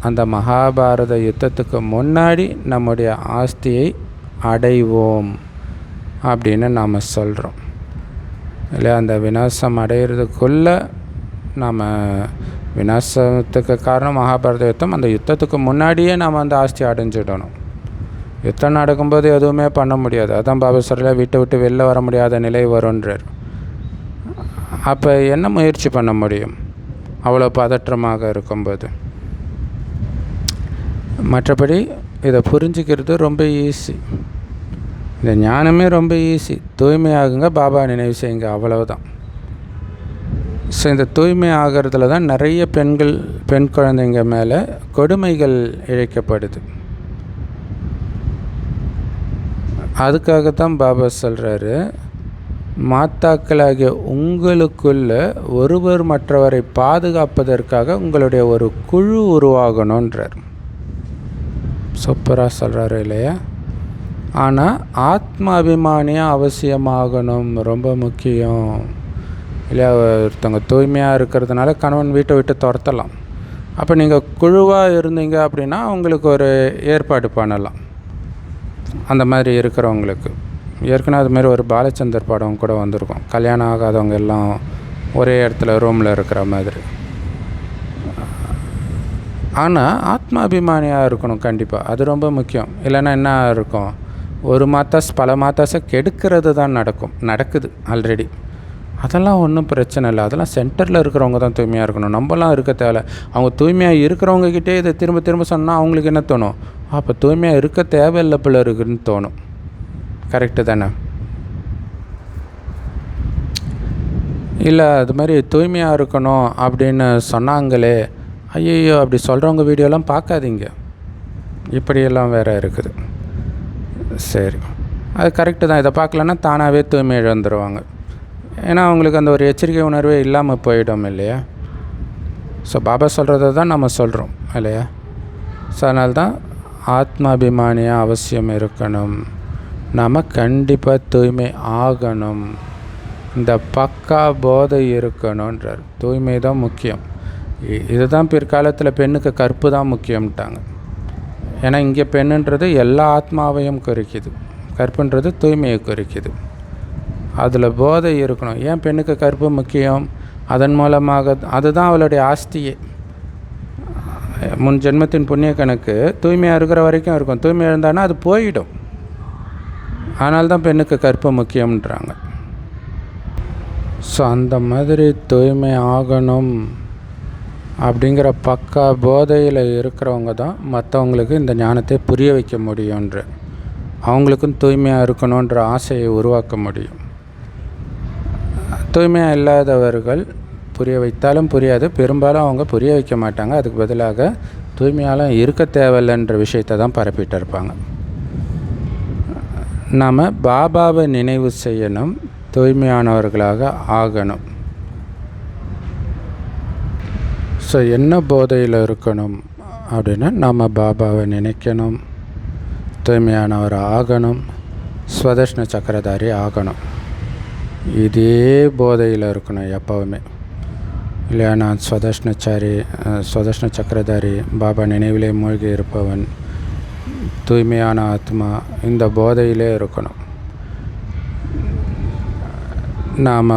அந்த மகாபாரத யுத்தத்துக்கு முன்னாடி நம்முடைய ஆஸ்தியை அடைவோம் அப்படின்னு நாம் சொல்கிறோம். இல்லையா, அந்த விநாசம் அடைகிறதுக்குள்ளே நாம் விநாசத்துக்கு காரணம் மகாபாரத யுத்தம். அந்த யுத்தத்துக்கு முன்னாடியே நாம் அந்த ஆஸ்தி அடைஞ்சிடணும். யுத்தம் நடக்கும்போது எதுவுமே பண்ண முடியாது. அதான் பாபா சொல்ல, வீட்டை விட்டு வெளில வர முடியாத நிலை வரும்ன்றார். அப்போ என்ன முயற்சி பண்ண முடியும் அவ்வளோ பதற்றமாக இருக்கும்போது? மற்றபடி இதை புரிஞ்சுக்கிறது ரொம்ப ஈஸி. இந்த ஞானமே ரொம்ப ஈஸி. தூய்மையாகுங்க, பாபா நினைவு செய்யுங்க, அவ்வளவுதான். ஸோ இந்த தூய்மை ஆகிறதுல தான் நிறைய பெண் குழந்தைங்க மேலே கொடுமைகள் இழைக்கப்படுது. அதுக்காகத்தான் பாபா சொல்கிறாரு, மாத்தாக்களாகிய உங்களுக்குள்ள ஒருவர் மற்றவரை பாதுகாப்பதற்காக உங்களுடைய ஒரு குழு உருவாகணுன்றார். சூப்பராக சொல்கிறாரு இல்லையா? ஆனால் ஆத்ம அபிமானியாக அவசியமாகணும், ரொம்ப முக்கியம் இல்லையா? ஒருத்தவங்க தூய்மையாக இருக்கிறதுனால கணவன் வீட்டை விட்டு துரத்தலாம். அப்போ நீங்கள் குழுவாக இருந்தீங்க அப்படின்னா அவங்களுக்கு ஒரு ஏற்பாடு பண்ணலாம். அந்த மாதிரி இருக்கிறவங்களுக்கு ஏற்கனவே அதுமாரி ஒரு பாலச்சந்தர் படம் கூட வந்திருக்கும். கல்யாணம் ஆகாதவங்க எல்லாம் ஒரே இடத்துல ரூமில் இருக்கிற மாதிரி. ஆனால் ஆத்மாபிமானியாக இருக்கணும் கண்டிப்பாக, அது ரொம்ப முக்கியம். இல்லைன்னா என்ன இருக்கும், ஒரு மாத்தாஸ் பல மாத்தாஸை கெடுக்கிறது தான் நடக்குது ஆல்ரெடி. அதெல்லாம் ஒன்றும் பிரச்சனை இல்லை. அதெல்லாம் சென்டரில் இருக்கிறவங்க தான் தூய்மையாக இருக்கணும். நம்மலாம் இருக்க தேவை. அவங்க தூய்மையாக இருக்கிறவங்கக்கிட்டே இதை திரும்ப திரும்ப சொன்னால் அவங்களுக்கு என்ன தோணும்? அப்போ தூய்மையாக இருக்க தேவையில்லை போல இருக்குன்னு தோணும். கரெக்டு தானே? இல்லை அது மாதிரி தூய்மையாக இருக்கணும் அப்படின்னு சொன்னாங்களே, ஐயோ அப்படி சொல்கிறவங்க வீடியோலாம் பார்க்காதீங்க. இப்படியெல்லாம் வேறு இருக்குது. சரி, அது கரெக்டு தான். இதை பார்க்கலன்னா தானாகவே தூய்மை இழந்துருவாங்க. ஏன்னா அவங்களுக்கு அந்த ஒரு எச்சரிக்கை உணர்வே இல்லாமல் போயிடும் இல்லையா? ஸோ பாபா சொல்கிறத தான் நம்ம சொல்கிறோம் இல்லையா? ஸோ அதனால்தான் ஆத்மாபிமானியாக அவசியம் இருக்கணும். நாம் கண்டிப்பாக தூய்மை ஆகணும். இந்த பக்கா போதை இருக்கணுன்றார். தூய்மை தான் முக்கியம். இதுதான் பிற்காலத்தில் பெண்ணுக்கு கற்பு தான் முக்கியம்ட்டாங்க. ஏன்னா இங்கே பெண்ணுன்றது எல்லா ஆத்மாவையும் குறிக்குது, கற்புன்றது தூய்மையை குறிக்குது. அதில் போதை இருக்கணும். ஏன் பெண்ணுக்கு கற்பு முக்கியம்? அதன் மூலமாக அதுதான் அவளுடைய ஆஸ்தியே. முன் ஜென்மத்தின் புண்ணிய கணக்கு தூய்மையாக இருக்கிற வரைக்கும் இருக்கும். தூய்மை இருந்தானா அது போயிடும். அதனால்தான் பெண்ணுக்கு கற்பு முக்கியம்ன்றாங்க. ஸோ அந்த மாதிரி தூய்மை ஆகணும் அப்படிங்கிற பக்கா போதையில் இருக்கிறவங்க தான் மற்றவங்களுக்கு இந்த ஞானத்தை புரிய வைக்க முடியுன்ற, அவங்களுக்கும் தூய்மையாக இருக்கணுன்ற ஆசையை உருவாக்க முடியும். தூய்மையாக இல்லாதவர்கள் புரிய வைத்தாலும் புரியாது. பெரும்பாலும் அவங்க புரிய வைக்க மாட்டாங்க. அதுக்கு பதிலாக தூய்மையாலும் இருக்க தேவையில்லைன்ற விஷயத்தை தான் பரப்பிட்டு இருப்பாங்க. நாம் பாபாவை நினைவு செய்யணும், தூய்மையானவர்களாக ஆகணும். ஸோ என்ன போதையில் இருக்கணும் அப்படின்னா, நாம் பாபாவை நினைக்கணும், தூய்மையானவர் ஆகணும், ஸ்வதர்ஷ்ண சக்கரதாரி ஆகணும். இதே போதையில் இருக்கணும் எப்போவுமே இல்லையா? நான் ஸ்வதர்ஷ்ண சக்கரதாரி, பாபா நினைவிலே மூழ்கி இருப்பவன், தூய்மையான ஆத்மா, இந்த போதையிலே இருக்கணும். நாம்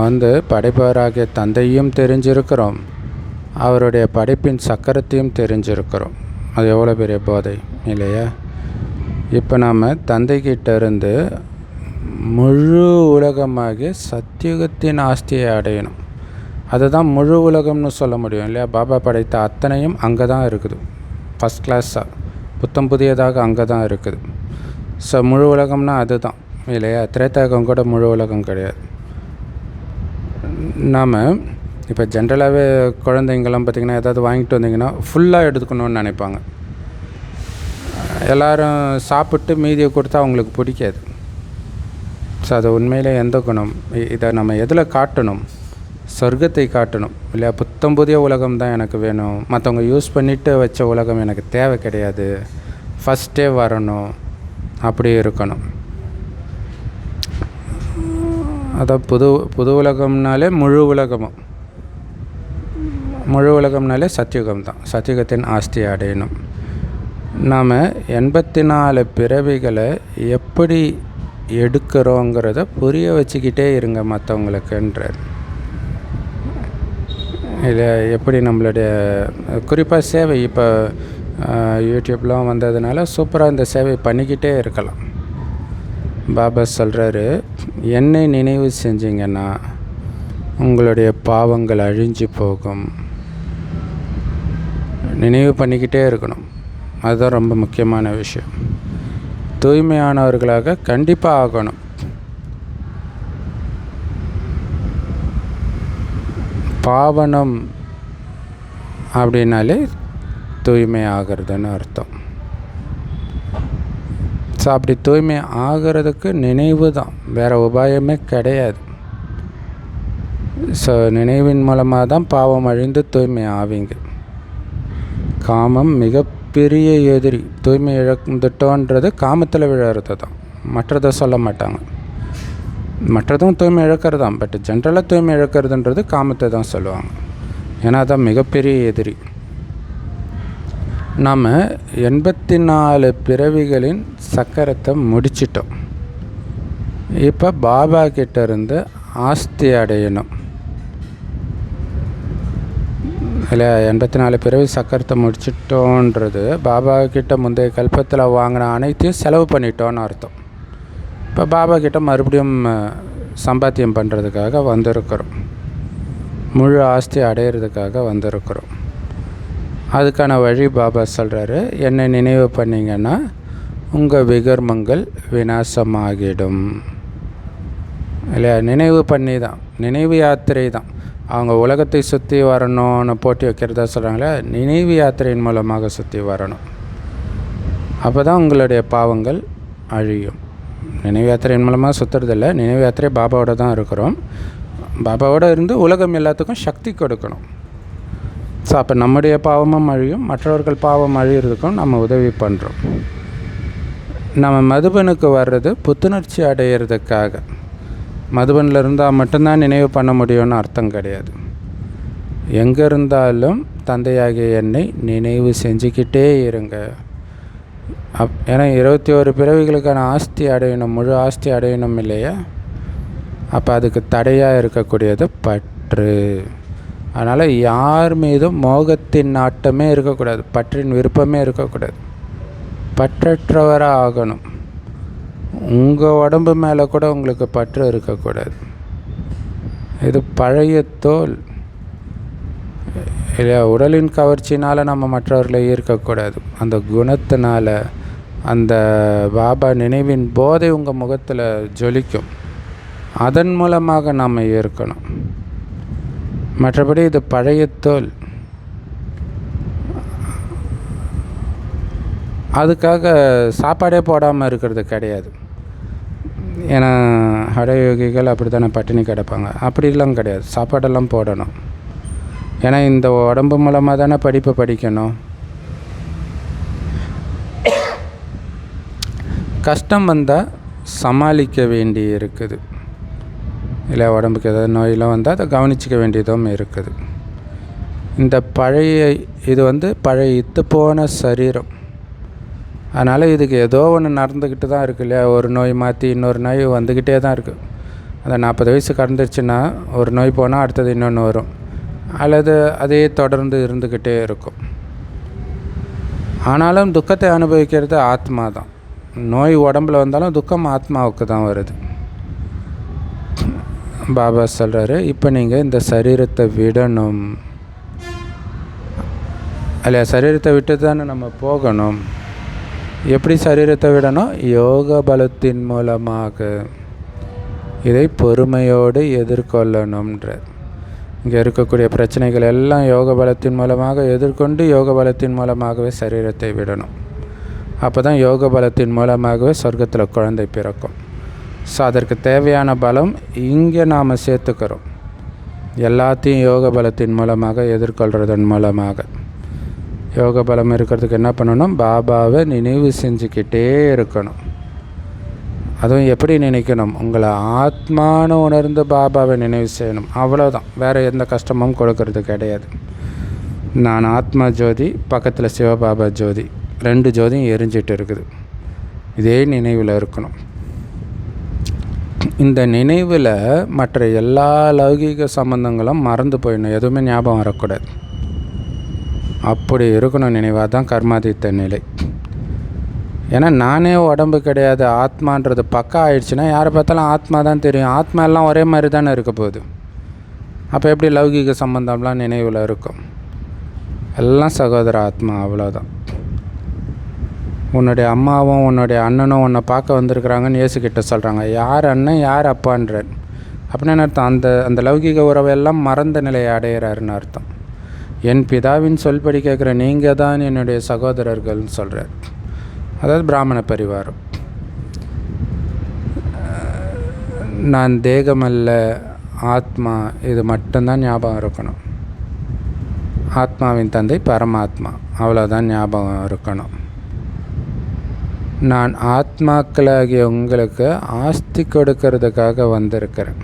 படைப்பவராகிய தந்தையும் தெரிஞ்சிருக்கிறோம், அவருடைய படைப்பின் சக்கரத்தையும் தெரிஞ்சிருக்கிறோம். அது எவ்வளோ பெரிய போதை இல்லையா? இப்போ நாம் தந்தைக்கிட்ட இருந்து முழு உலகமாகிய சத்தியுகத்தின் ஆஸ்தியை அடையணும். அதுதான் முழு உலகம்னு சொல்ல முடியும் இல்லையா? பாபா படைத்த அத்தனையும் அங்கே தான் இருக்குது. ஃபஸ்ட் கிளாஸாக புத்தம் புதியதாக அங்கே தான் இருக்குது. ஸோ முழு உலகம்னா அதுதான் இல்லையா? திரேதாயுகம் கூட முழு உலகம் கிடையாது. நாம் இப்போ ஜென்ரலாகவே குழந்தைங்கள்லாம் பார்த்திங்கன்னா ஏதாவது வாங்கிட்டு வந்தீங்கன்னா ஃபுல்லாக எடுத்துக்கணுன்னு நினைப்பாங்க. எல்லோரும் சாப்பிட்டு மீதியை கொடுத்தா அவங்களுக்கு பிடிக்காது. ஸோ அது உண்மையிலே எந்த குணம்? இதை நம்ம எதில் காட்டணும்? சொர்க்கத்தை காட்டணும் இல்லையா? புத்தம் புதிய உலகம் தான் எனக்கு வேணும், மற்றவங்க யூஸ் பண்ணிவிட்டு வச்ச உலகம் எனக்கு தேவை கிடையாது, ஃபஸ்ட்டே வரணும், அப்படி இருக்கணும். அதான் புது உலகம்னாலே முழு உலகம்னாலே சத்தியுகம் தான். சத்தியுகத்தின் ஆஸ்தியை அடையணும். நாம் 84 பிறவிகளை எப்படி எடுக்கிறோங்கிறத புரிய வச்சுக்கிட்டே இருங்க மற்றவங்களுக்குன்றார். இல்லை எப்படி நம்மளுடைய குறிப்பாக சேவை இப்போ யூடியூப்லாம் வந்ததுனால சூப்பராக இந்த சேவை பண்ணிக்கிட்டே இருக்கலாம். பாபா சொல்கிறாரு, என்னை நினைவு செஞ்சிங்கன்னா உங்களுடைய பாவங்கள் அழிஞ்சு போகும். நினைவு பண்ணிக்கிட்டே இருக்கணும். அதுதான் ரொம்ப முக்கியமான விஷயம். தூய்மையானவர்களாக கண்டிப்பாக ஆகணும். பாவனம் அப்படின்னாலே தூய்மை ஆகிறதுன்னு அர்த்தம். ஸோ அப்படி தூய்மை ஆகிறதுக்கு நினைவு தான், வேறு உபாயமே கிடையாது. ஸோ நினைவின் மூலமாக தான் பாவம் அழிந்து தூய்மை ஆவீங்க. காமம் மிகப்பெரிய எதிரி. தூய்மை இழந்துட்டோன்றது காமத்தில் விழறது தான், மற்றதை சொல்ல மாட்டாங்க. மற்றதும் தூய்மை இழக்கிறது தான், பட் ஜென்ரலாக தூய்மை இழக்கிறதுன்றது காமத்தை தான் சொல்லுவாங்க. ஏன்னா அதான் மிகப்பெரிய எதிரி. நாம் 84 பிறவிகளின் சக்கரத்தை முடிச்சிட்டோம். இப்போ பாபா கிட்ட இருந்து ஆஸ்தி அடையணும் இல்லை? 84 பிறவி சக்கரத்தை முடிச்சிட்டோன்றது பாபா கிட்ட முந்தைய கல்பத்தில் வாங்கின அனைத்தையும் செலவு பண்ணிட்டோன்னு அர்த்தம். இப்போ பாபா கிட்ட மறுபடியும் சம்பாத்தியம் பண்ணுறதுக்காக வந்திருக்கிறோம், முழு ஆஸ்தி அடையிறதுக்காக வந்திருக்கிறோம். அதுக்கான வழி பாபா சொல்கிறாரு, என்னை நினைவு பண்ணிங்கன்னா உங்கள் விகர்மங்கள் விநாசமாகிடும் இல்லையா. நினைவு பண்ணி தான், நினைவு யாத்திரை தான். அவங்க உலகத்தை சுற்றி வரணும்னு போட்டி வைக்கிறதா சொல்கிறாங்களே, நினைவு யாத்திரையின் மூலமாக சுற்றி வரணும். அப்போ தான் உங்களுடைய பாவங்கள் அழியும். நினைவு யாத்திரையின் மூலமாக சுற்றுறதில்ல, நினைவு யாத்திரை பாபாவோட தான் இருக்கிறோம். பாபாவோடு இருந்து உலகம் எல்லாத்துக்கும் சக்தி கொடுக்கணும். ஸோ அப்போ நம்முடைய பாவமும் அழியும், மற்றவர்கள் பாவம் அழிகிறதுக்கும் நம்ம உதவி பண்ணுறோம். நம்ம மதுபனுக்கு வர்றது புத்துணர்ச்சி அடையிறதுக்காக. மதுபனில் இருந்தால் மட்டும்தான் நினைவு பண்ண முடியும்னு அர்த்தம் கிடையாது. எங்கே இருந்தாலும் தந்தையாகிய என்னை நினைவு செஞ்சுக்கிட்டே இருங்க. ஏன்னா 21 பிறவிகளுக்கான ஆஸ்தி அடையணும், முழு ஆஸ்தி அடையணும் இல்லையா. அப்போ அதுக்கு தடையாக இருக்கக்கூடியது பற்று. அதனால் யார் மீதும் மோகத்தின் நாட்டமே இருக்கக்கூடாது, பற்றின் விருப்பமே இருக்கக்கூடாது. பற்றற்றவராக ஆகணும். உங்கள் உடம்பு மேலே கூட உங்களுக்கு பற்று இருக்கக்கூடாது. இது பழைய தோல் இல்லையா. உடலின் கவர்ச்சினால் நம்ம மற்றவர்களை ஈர்க்கக்கூடாது. அந்த குணத்தினால் அந்த பாபா நினைவின் போதை உங்கள் முகத்தில் ஜொலிக்கும், அதன் மூலமாக நாம் ஈர்க்கணும். மற்றபடி இது பழைய தோல். அதுக்காக சாப்பாடே போடாமல் இருக்கிறது கிடையாது. ஏன்னா ஹடயோகிகள் அப்படி தானே பட்டினி கிடப்பாங்க. அப்படிலாம் கிடையாது, சாப்பாடெல்லாம் போடணும். ஏன்னா இந்த உடம்பு மூலமாக தானே படிப்பை படிக்கணும். கஷ்டம் வந்தால் சமாளிக்க வேண்டி இருக்குது இல்லை. உடம்புக்கு ஏதாவது நோயெல்லாம் வந்தால் அதை கவனிச்சிக்க வேண்டியதும் இருக்குது. இந்த பழைய இது பழைய இத்து போன சரீரம். அதனால் இதுக்கு ஏதோ ஒன்று நடந்துக்கிட்டு தான் இருக்குது இல்லையா. ஒரு நோய் மாற்றி இன்னொரு நோய் வந்துக்கிட்டே தான் இருக்குது. அந்த 40 வயசு கடந்துருச்சுன்னா ஒரு நோய் போனால் அடுத்தது இன்னொன்று வரும், அல்லது அதே தொடர்ந்து இருந்துக்கிட்டே இருக்கும். ஆனாலும் துக்கத்தை அனுபவிக்கிறது ஆத்மா தான். நோய் உடம்பில் வந்தாலும் துக்கம் ஆத்மாவுக்கு தான் வருது. பாபா சொல்கிறாரு, இப்போ நீங்கள் இந்த சரீரத்தை விடணும் இல்லையா. சரீரத்தை விட்டு தானே நம்ம போகணும். எப்படி சரீரத்தை விடணும்? யோக பலத்தின் மூலமாக. இதை பொறுமையோடு எதிர்கொள்ளணுன்ற. இங்கே இருக்கக்கூடிய பிரச்சனைகள் எல்லாம் யோக பலத்தின் மூலமாக எதிர்கொண்டு யோக பலத்தின் மூலமாகவே சரீரத்தை விடணும். அப்போ தான் யோக பலத்தின் மூலமாகவே சொர்க்கத்தில் குழந்தை பிறக்கும். ஸோ அதற்கு தேவையான பலம் இங்கே நாம் சேர்த்துக்கிறோம். எல்லாத்தையும் யோக பலத்தின் மூலமாக எதிர்கொள்கிறதன் மூலமாக. யோக பலம் இருக்கிறதுக்கு என்ன பண்ணணும்? பாபாவை நினைவு செஞ்சுக்கிட்டே இருக்கணும். அதுவும் எப்படி நினைக்கணும்? உங்களை ஆத்மானு உணர்ந்து பாபாவை நினைவு செய்யணும். அவ்வளோதான், வேறு எந்த கஷ்டமும் கொடுக்கறது கிடையாது. நான் ஆத்மா ஜோதி, பக்கத்தில் சிவபாபா ஜோதி, 2 ஜோதியும் எரிஞ்சிட்டு இருக்குது. இதே நினைவில் இருக்கணும். இந்த நினைவில் மற்ற எல்லா லௌகீக சம்பந்தங்களும் மறந்து போயிடணும், எதுவுமே ஞாபகம் வரக்கூடாது. அப்படி இருக்கணும். நினைவாக தான் கர்மாதித்த நிலை. ஏன்னா நானே உடம்பு கிடையாது, ஆத்மான்றது பக்கா ஆயிடுச்சுன்னா யாரை பார்த்தாலும் ஆத்மா தான் தெரியும். ஆத்மா எல்லாம் ஒரே மாதிரி தானே இருக்க போகுது. அப்போ எப்படி லௌகீக சம்பந்தம்லாம் நினைவில் இருக்கும்? எல்லாம் சகோதர ஆத்மா, அவ்வளோதான். உன்னுடைய அம்மாவும் உன்னுடைய அண்ணனும் உன்னை பார்க்க வந்திருக்கிறாங்கன்னு இயேசுக்கிட்ட சொல்கிறாங்க. யார் அண்ணன் யார் அப்பான்ற அப்படின்னு அர்த்தம். அந்த லௌகீக உறவையெல்லாம் மறந்த நிலையை அடையிறாருன்னு அர்த்தம். என் பிதாவின் சொல்படி கேட்குற நீங்கள் தான் என்னுடைய சகோதரர்கள்னு சொல்கிறார். அதாவது பிராமண பரிவாரம். நான் தேகமல்ல, ஆத்மா, இது மட்டும்தான் ஞாபகம் இருக்கணும். ஆத்மாவின் தந்தை பரமாத்மா, அவ்வளோதான் ஞாபகம் இருக்கணும். நான் ஆத்மாக்களாகிய உங்களுக்கு ஆஸ்தி கொடுக்கறதுக்காக வந்திருக்கிறேன்.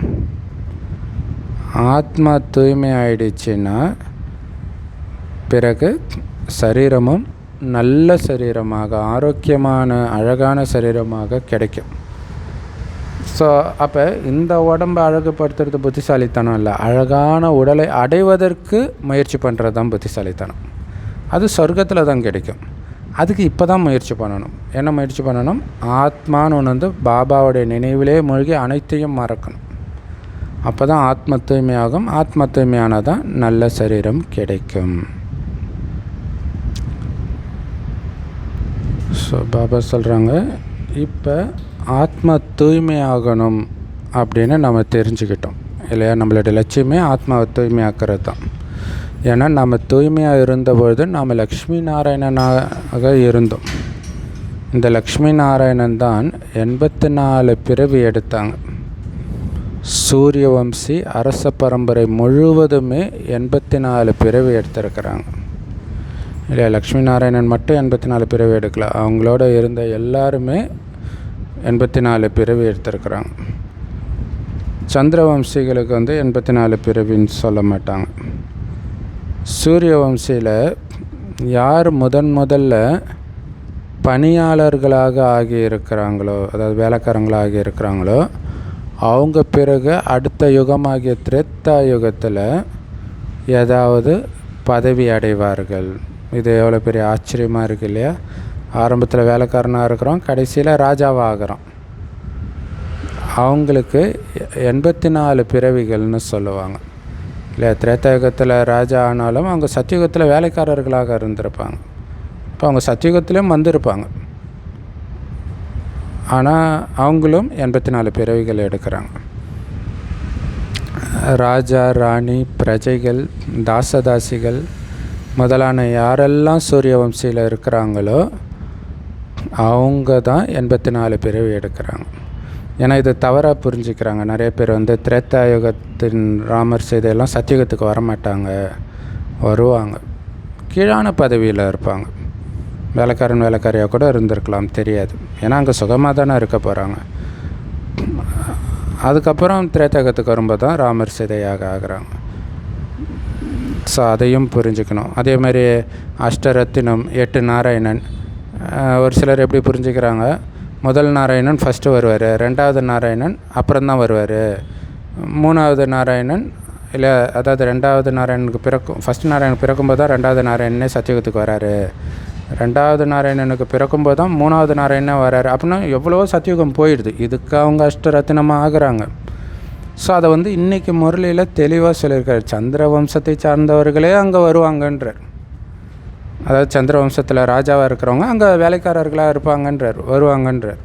ஆத்மா தூய்மை ஆயிடுச்சுன்னா பிறகு சரீரமும் நல்ல சரீரமாக, ஆரோக்கியமான அழகான சரீரமாக கிடைக்கும். ஸோ அப்போ இந்த உடம்பை அழகுபடுத்துறது புத்திசாலித்தனம் இல்லை, அழகான உடலை அடைவதற்கு முயற்சி பண்ணுறது தான் புத்திசாலித்தனம். அது சொர்க்கத்தில் தான் கிடைக்கும். அதுக்கு இப்போ தான் முயற்சி பண்ணணும். என்ன முயற்சி பண்ணணும்? ஆத்மான்னு ஒன்று வந்து பாபாவுடைய நினைவிலே மூழ்கி அனைத்தையும் மறக்கணும். அப்போ தான் ஆத்ம தூய்மையாகும். ஆத்ம தூய்மையானால் தான் நல்ல சரீரம் கிடைக்கும். ஸோ பாபா சொல்கிறாங்க, இப்போ ஆத்ம தூய்மையாகணும் அப்படின்னு நம்ம தெரிஞ்சுக்கிட்டோம் இல்லையா? நம்மளுடைய லட்சியமே ஆத்மாவை தூய்மையாக்கிறது தான். ஏன்னா நம்ம தூய்மையாக இருந்தபொழுது நாம் லக்ஷ்மி நாராயணனாக இருந்தோம். இந்த லக்ஷ்மி நாராயணன் தான் 84 பிறவி எடுத்தாங்க. சூரிய வம்சி அரச பரம்பரை முழுவதுமே 84 பிறவி எடுத்திருக்கிறாங்க இல்லையா? லக்ஷ்மி நாராயணன் மட்டும் 84 பிறவி எடுக்கல, அவங்களோட இருந்த எல்லாருமே 84 பிறவி எடுத்திருக்கிறாங்க. சந்திரவம்சிகளுக்கு வந்து 84 பிறவின்னு சொல்ல மாட்டாங்க. சூரிய வம்சியில் யார் முதல்ல பணியாளர்களாக ஆகியிருக்கிறாங்களோ, அதாவது வேலைக்காரங்களாக ஆகியிருக்கிறாங்களோ, அவங்க பிறகு அடுத்த யுகமாகிய திரேத்தா யுகத்தில் ஏதாவது பதவி அடைவார்கள். இது எவ்வளோ பெரிய ஆச்சரியமாக இருக்குது இல்லையா? ஆரம்பத்தில் வேலைக்காரனாக இருக்கிறோம், கடைசியில் ராஜாவாக ஆகிறோம். அவங்களுக்கு 84 பிறவிகள்னு சொல்லுவாங்க இல்லையா? திரேதாயுகத்தில் ராஜா ஆனாலும் அவங்க சத்தியுகத்தில் வேலைக்காரர்களாக இருந்திருப்பாங்க. இப்போ அவங்க சத்தியுகத்திலையும் வந்திருப்பாங்க. ஆனால் அவங்களும் 84 பிறவிகள் எடுக்கிறாங்க. ராஜா, ராணி, பிரஜைகள், தாசதாசிகள் முதலான யாரெல்லாம் சூரிய வம்சியில் இருக்கிறாங்களோ அவங்க தான் 84 பிறவி எடுக்கிறாங்க. ஏன்னா இது தவறாக புரிஞ்சுக்கிறாங்க நிறைய பேர். வந்து திரேதாயுகத்தின் ராமர் செய்தெல்லாம் சத்தியுகத்துக்கு வரமாட்டாங்க, வருவாங்க, கீழான பதவியில் இருப்பாங்க. வேலைக்காரியாக கூட இருந்திருக்கலாம், தெரியாது. ஏன்னா அங்கே சுகமாக தானே இருக்க போகிறாங்க. அதுக்கப்புறம் திரேதாயுகத்துக்கு வரும்போது தான் ராமர் சிதையாக ஆகிறாங்க. ஸோ அதையும் புரிஞ்சுக்கணும். அதே மாதிரி அஷ்டரத்தினம், 8 நாராயணன். ஒரு சிலர் எப்படி புரிஞ்சுக்கிறாங்க, முதல் நாராயணன் ஃபஸ்ட்டு வருவார், ரெண்டாவது நாராயணன் அப்புறம்தான் வருவார், மூணாவது நாராயணன் இல்லை, அதாவது ரெண்டாவது நாராயணனுக்கு ஃபஸ்ட் நாராயணன் பிறக்கும்போது தான் ரெண்டாவது நாராயணனே சத்தியுகத்துக்கு வராரு, ரெண்டாவது நாராயணனுக்கு பிறக்கும்போது தான் மூணாவது நாராயணனே வராரு. அப்படின்னா எவ்வளவோ சத்தியுகம் போயிடுது. இதுக்கு அவங்க அஷ்டரத்தினமாக ஆகுறாங்க. ஸோ அதை வந்து இன்றைக்கி முரளியில் தெளிவாக சொல்லியிருக்காரு. சந்திர வம்சத்தை சார்ந்தவர்களே அங்கே வருவாங்கன்றார். அதாவது சந்திர வம்சத்தில் ராஜாவாக இருக்கிறவங்க அங்கே வேலைக்காரர்களாக இருப்பாங்கன்றார், வருவாங்கன்றார்.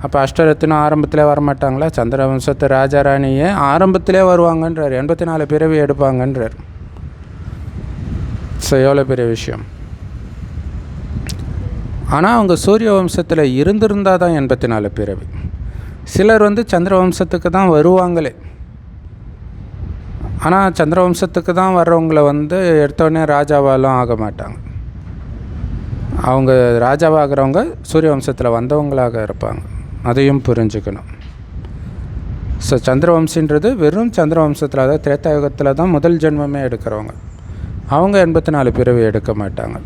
அப்போ அஷ்டரத்தினம் ஆரம்பத்திலே வரமாட்டாங்களா? சந்திர வம்சத்து ராஜா ராணியே ஆரம்பத்திலே வருவாங்கன்றார், 84 பிறவி எடுப்பாங்கன்றார். ஸோ எவ்வளோ பெரிய விஷயம். ஆனால் அவங்க சூரிய வம்சத்தில் இருந்திருந்தால் தான் 84 பிறவி. சிலர் வந்து சந்திர வம்சத்துக்கு தான் வருவாங்களே. ஆனால் சந்திர வம்சத்துக்கு தான் வர்றவங்கள வந்து எடுத்தோடனே ராஜாவாலும் ஆக மாட்டாங்க. அவங்க ராஜாவாகிறவங்க சூரிய வம்சத்தில் வந்தவங்களாக இருப்பாங்க. அதையும் புரிஞ்சுக்கணும். ஸோ சந்திரவம்சின்றது வெறும் சந்திரவம்சத்தில், அதாவது திரேதாயுகத்தில் தான் முதல் ஜென்மமே எடுக்கிறவங்க. அவங்க 84 பிறவி எடுக்க மாட்டாங்க.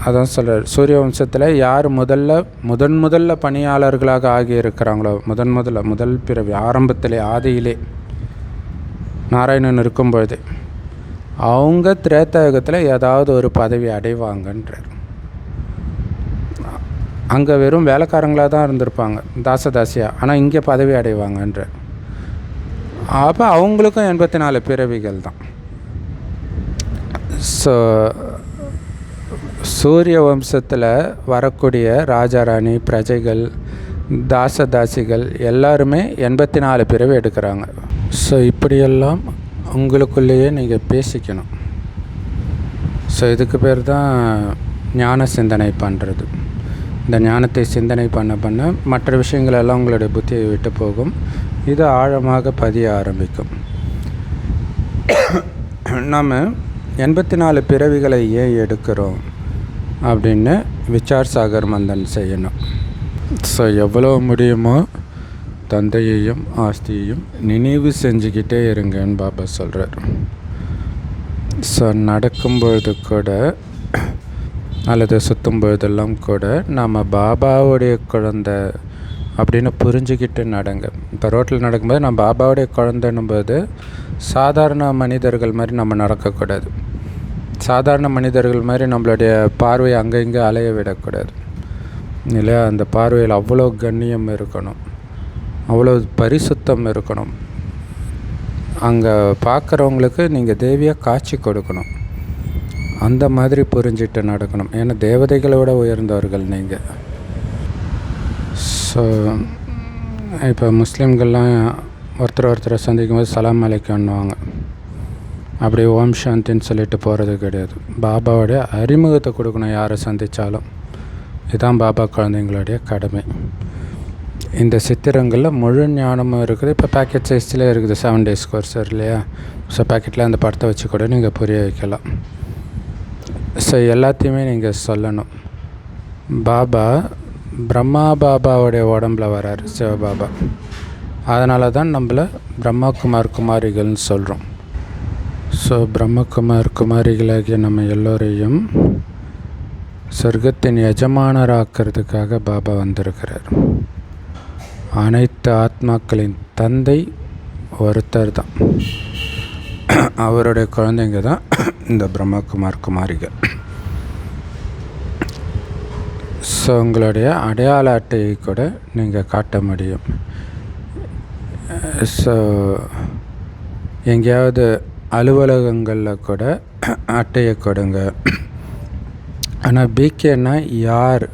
அதான் சொல்கிறார், சூரிய வம்சத்தில் யார் முதல்ல பணியாளர்களாக ஆகியிருக்கிறாங்களோ, முதல் பிறவி ஆரம்பத்திலே ஆதியிலே நாராயணன் இருக்கும்பொழுதே அவங்க திரேதாயுகத்தில் ஏதாவது ஒரு பதவி அடைவாங்கன்றார். அங்கே வெறும் வேலைக்காரங்களாக தான் இருந்திருப்பாங்க, தாசதாசியாக. ஆனால் இங்கே பதவி அடைவாங்கன்றார். அப்போ அவங்களுக்கும் 84 பிறவிகள் தான். ஸோ சூரிய வம்சத்தில் வரக்கூடிய ராஜாராணி, பிரஜைகள், தாசதாசிகள் எல்லாருமே 84 பிறவி எடுக்கிறாங்க. ஸோ இப்படியெல்லாம் உங்களுக்குள்ளேயே நீங்கள் பேசிக்கணும். ஸோ இதுக்கு பேர் தான் ஞான சிந்தனை பண்ணுறது. இந்த ஞானத்தை சிந்தனை பண்ண மற்ற விஷயங்களெல்லாம் உங்களுடைய புத்தியை விட்டு போகும். இது ஆழமாக பதிய ஆரம்பிக்கும். நாம் 84 பிறவிகளை ஏன் எடுக்கிறோம் அப்படின்னு விசார் சாகர் மந்தன் செய்யணும். ஸோ எவ்வளோ முடியுமோ தந்தையையும் ஆஸ்தியையும் நினைவு செஞ்சுக்கிட்டே இருங்கன்னு பாபா சொல்கிறார். ஸோ நடக்கும்பொழுது கூட அல்லது சுற்றும் பொழுதெல்லாம் கூட நாம் பாபாவுடைய குழந்தை அப்படின்னு புரிஞ்சுக்கிட்டு நடங்க. இப்போ ரோட்டில் நடக்கும்போது நம்ம பாபாவுடைய குழந்தைன்னும்போது சாதாரண மனிதர்கள் மாதிரி நம்ம நடக்கக்கூடாது. சாதாரண மனிதர்கள் மாதிரி நம்மளுடைய பார்வையை அங்கே இங்கே அலைய விடக்கூடாது இல்லையா. அந்த பார்வையில் அவ்வளோ கண்ணியம் இருக்கணும், அவ்வளோ பரிசுத்தம் இருக்கணும். அங்கே பார்க்குறவங்களுக்கு நீங்கள் தேவியாக காட்சி கொடுக்கணும், அந்த மாதிரி புரிஞ்சிட்டு நடக்கணும். ஏன்னா தேவதைகளோட உயர்ந்தவர்கள் நீங்கள். ஸோ இப்போ முஸ்லீம்கள்லாம் ஒருத்தரை சந்திக்கும் போது சலாம் அலைக்கும்னுவாங்க. அப்படி ஓம் சாந்தின்னு சொல்லிட்டு போகிறது கிடையாது. பாபாவுடைய அறிமுகத்தை கொடுக்கணும் யாரை சந்தித்தாலும். இதுதான் பாபா குழந்தைங்களுடைய கடமை. இந்த சித்திரங்களில் முழு ஞானமும் இருக்குது. இப்போ பேக்கெட் சைஸில் இருக்குது 7 days கோர்ஸ் இல்லையா. ஸோ பேக்கெட்டில் அந்த படத்தை வச்சு கூட நீங்கள் புரிய வைக்கலாம். ஸோ எல்லாத்தையுமே நீங்கள் சொல்லணும். பாபா பிரம்மா பாபாவுடைய உடம்புல வராரு சிவபாபா. அதனால தான் நம்மளை குமாரிகள்னு சொல்கிறோம். ஸோ குமாரிகளாகிய நம்ம எல்லோரையும் சொர்க்கத்தின் எஜமானராக்கிறதுக்காக பாபா வந்திருக்கிறார். அனைத்து ஆத்மாக்களின் தந்தை ஒருத்தர் தான். அவருடைய குழந்தைங்க தான் இந்த குமாரிகள். ஸோ உங்களுடைய அடையாள அட்டையை கூட நீங்கள் காட்ட முடியும். ஸோ எங்கேயாவது அலுவலகங்களில் கூட அட்டையை கொடுங்க. ஆனால் பிகேன்னா யார்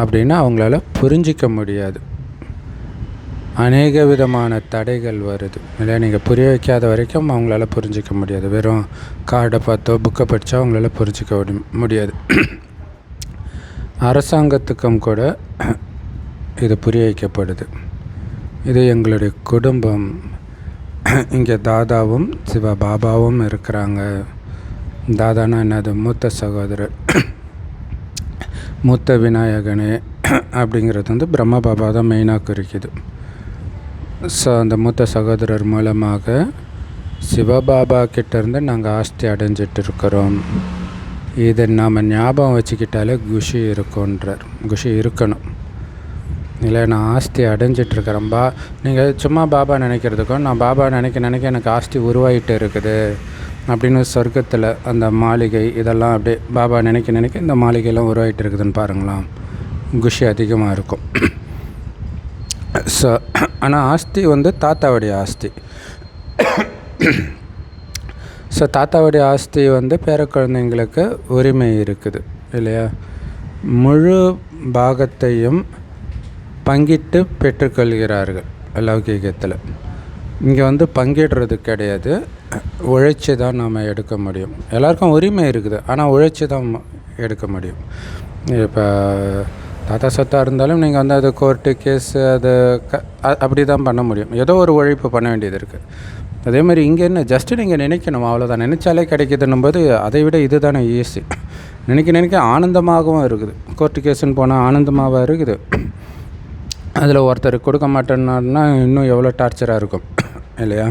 அப்படின்னா அவங்களால புரிஞ்சிக்க முடியாது. அநேக விதமான தடைகள் வருது இல்லை. நீங்கள் புரிய வைக்காத வரைக்கும் அவங்களால புரிஞ்சிக்க முடியாது. வெறும் கார்டை பார்த்தோ புக்கை படித்தா அவங்களால புரிஞ்சிக்க முடியாது. அரசாங்கத்துக்கும் கூட இது புரிய வைக்கப்படுது. இது எங்களுடைய குடும்பம், இங்கே தாதாவும் சிவபாபாவும் இருக்கிறாங்க. தாதானா என்னது? மூத்த சகோதரர், மூத்த விநாயகனே அப்படிங்கிறது பிரம்மா பாபா தான் மெயினாக குறிக்குது. ஸோ அந்த மூத்த சகோதரர் மூலமாக சிவபாபா கிட்டேருந்து நாங்கள் ஆஸ்தி அடைஞ்சிட்டு இருக்கிறோம். இதை நாம் ஞாபகம் வச்சுக்கிட்டாலே குஷி இருக்குன்றார். குஷி இருக்கணும் இல்லை. நான் ஆஸ்தி அடைஞ்சிட்ருக்கிறேன். நீங்கள் சும்மா பாபா நினைக்கிறதுக்கும் நான் பாபா நினைக்க எனக்கு ஆஸ்தி உருவாகிட்டு இருக்குது அப்படின்னு சொர்க்கத்தில் அந்த மாளிகை இதெல்லாம் அப்படியே பாபா நினைக்க இந்த மாளிகையெல்லாம் உருவாகிட்டு இருக்குதுன்னு பாருங்களாம். குஷி அதிகமாக இருக்கும். ஸோ ஆனால் ஆஸ்தி தாத்தாவுடைய ஆஸ்தி. ஸோ தாத்தாவுடைய ஆஸ்தி பேர குழந்தைங்களுக்கு உரிமை இருக்குது இல்லையா. முழு பாகத்தையும் பங்கிட்டு பெற்றுக்கொள்கிறார்கள் லௌகீகத்தில். இங்கே பங்கிடுறது கிடையாது, உழைச்சி தான் நாம் எடுக்க முடியும். எல்லாருக்கும் உரிமை இருக்குது, ஆனால் உழைச்சி தான் எடுக்க முடியும். இப்போ தாத்தா சொத்தாக இருந்தாலும் நீங்கள் அது கோர்ட்டு கேஸு அது அப்படி தான் பண்ண முடியும். ஏதோ ஒரு உழைப்பு பண்ண வேண்டியது இருக்குது. அதே மாதிரி இங்கே என்ன ஜஸ்ட்டு நீங்கள் நினைக்கணும், அவ்வளோதான். நினச்சாலே கிடைக்குதுன்னும் போது அதை விட இது தானே ஈஸி. நினைக்க ஆனந்தமாகவும் இருக்குது. கோர்ட்டு கேஸுன்னு போனால் ஆனந்தமாகவும் இருக்குது. அதில் ஒருத்தர் கொடுக்க மாட்டேன்னா இன்னும் எவ்வளோ டார்ச்சராக இருக்கும் இல்லையா.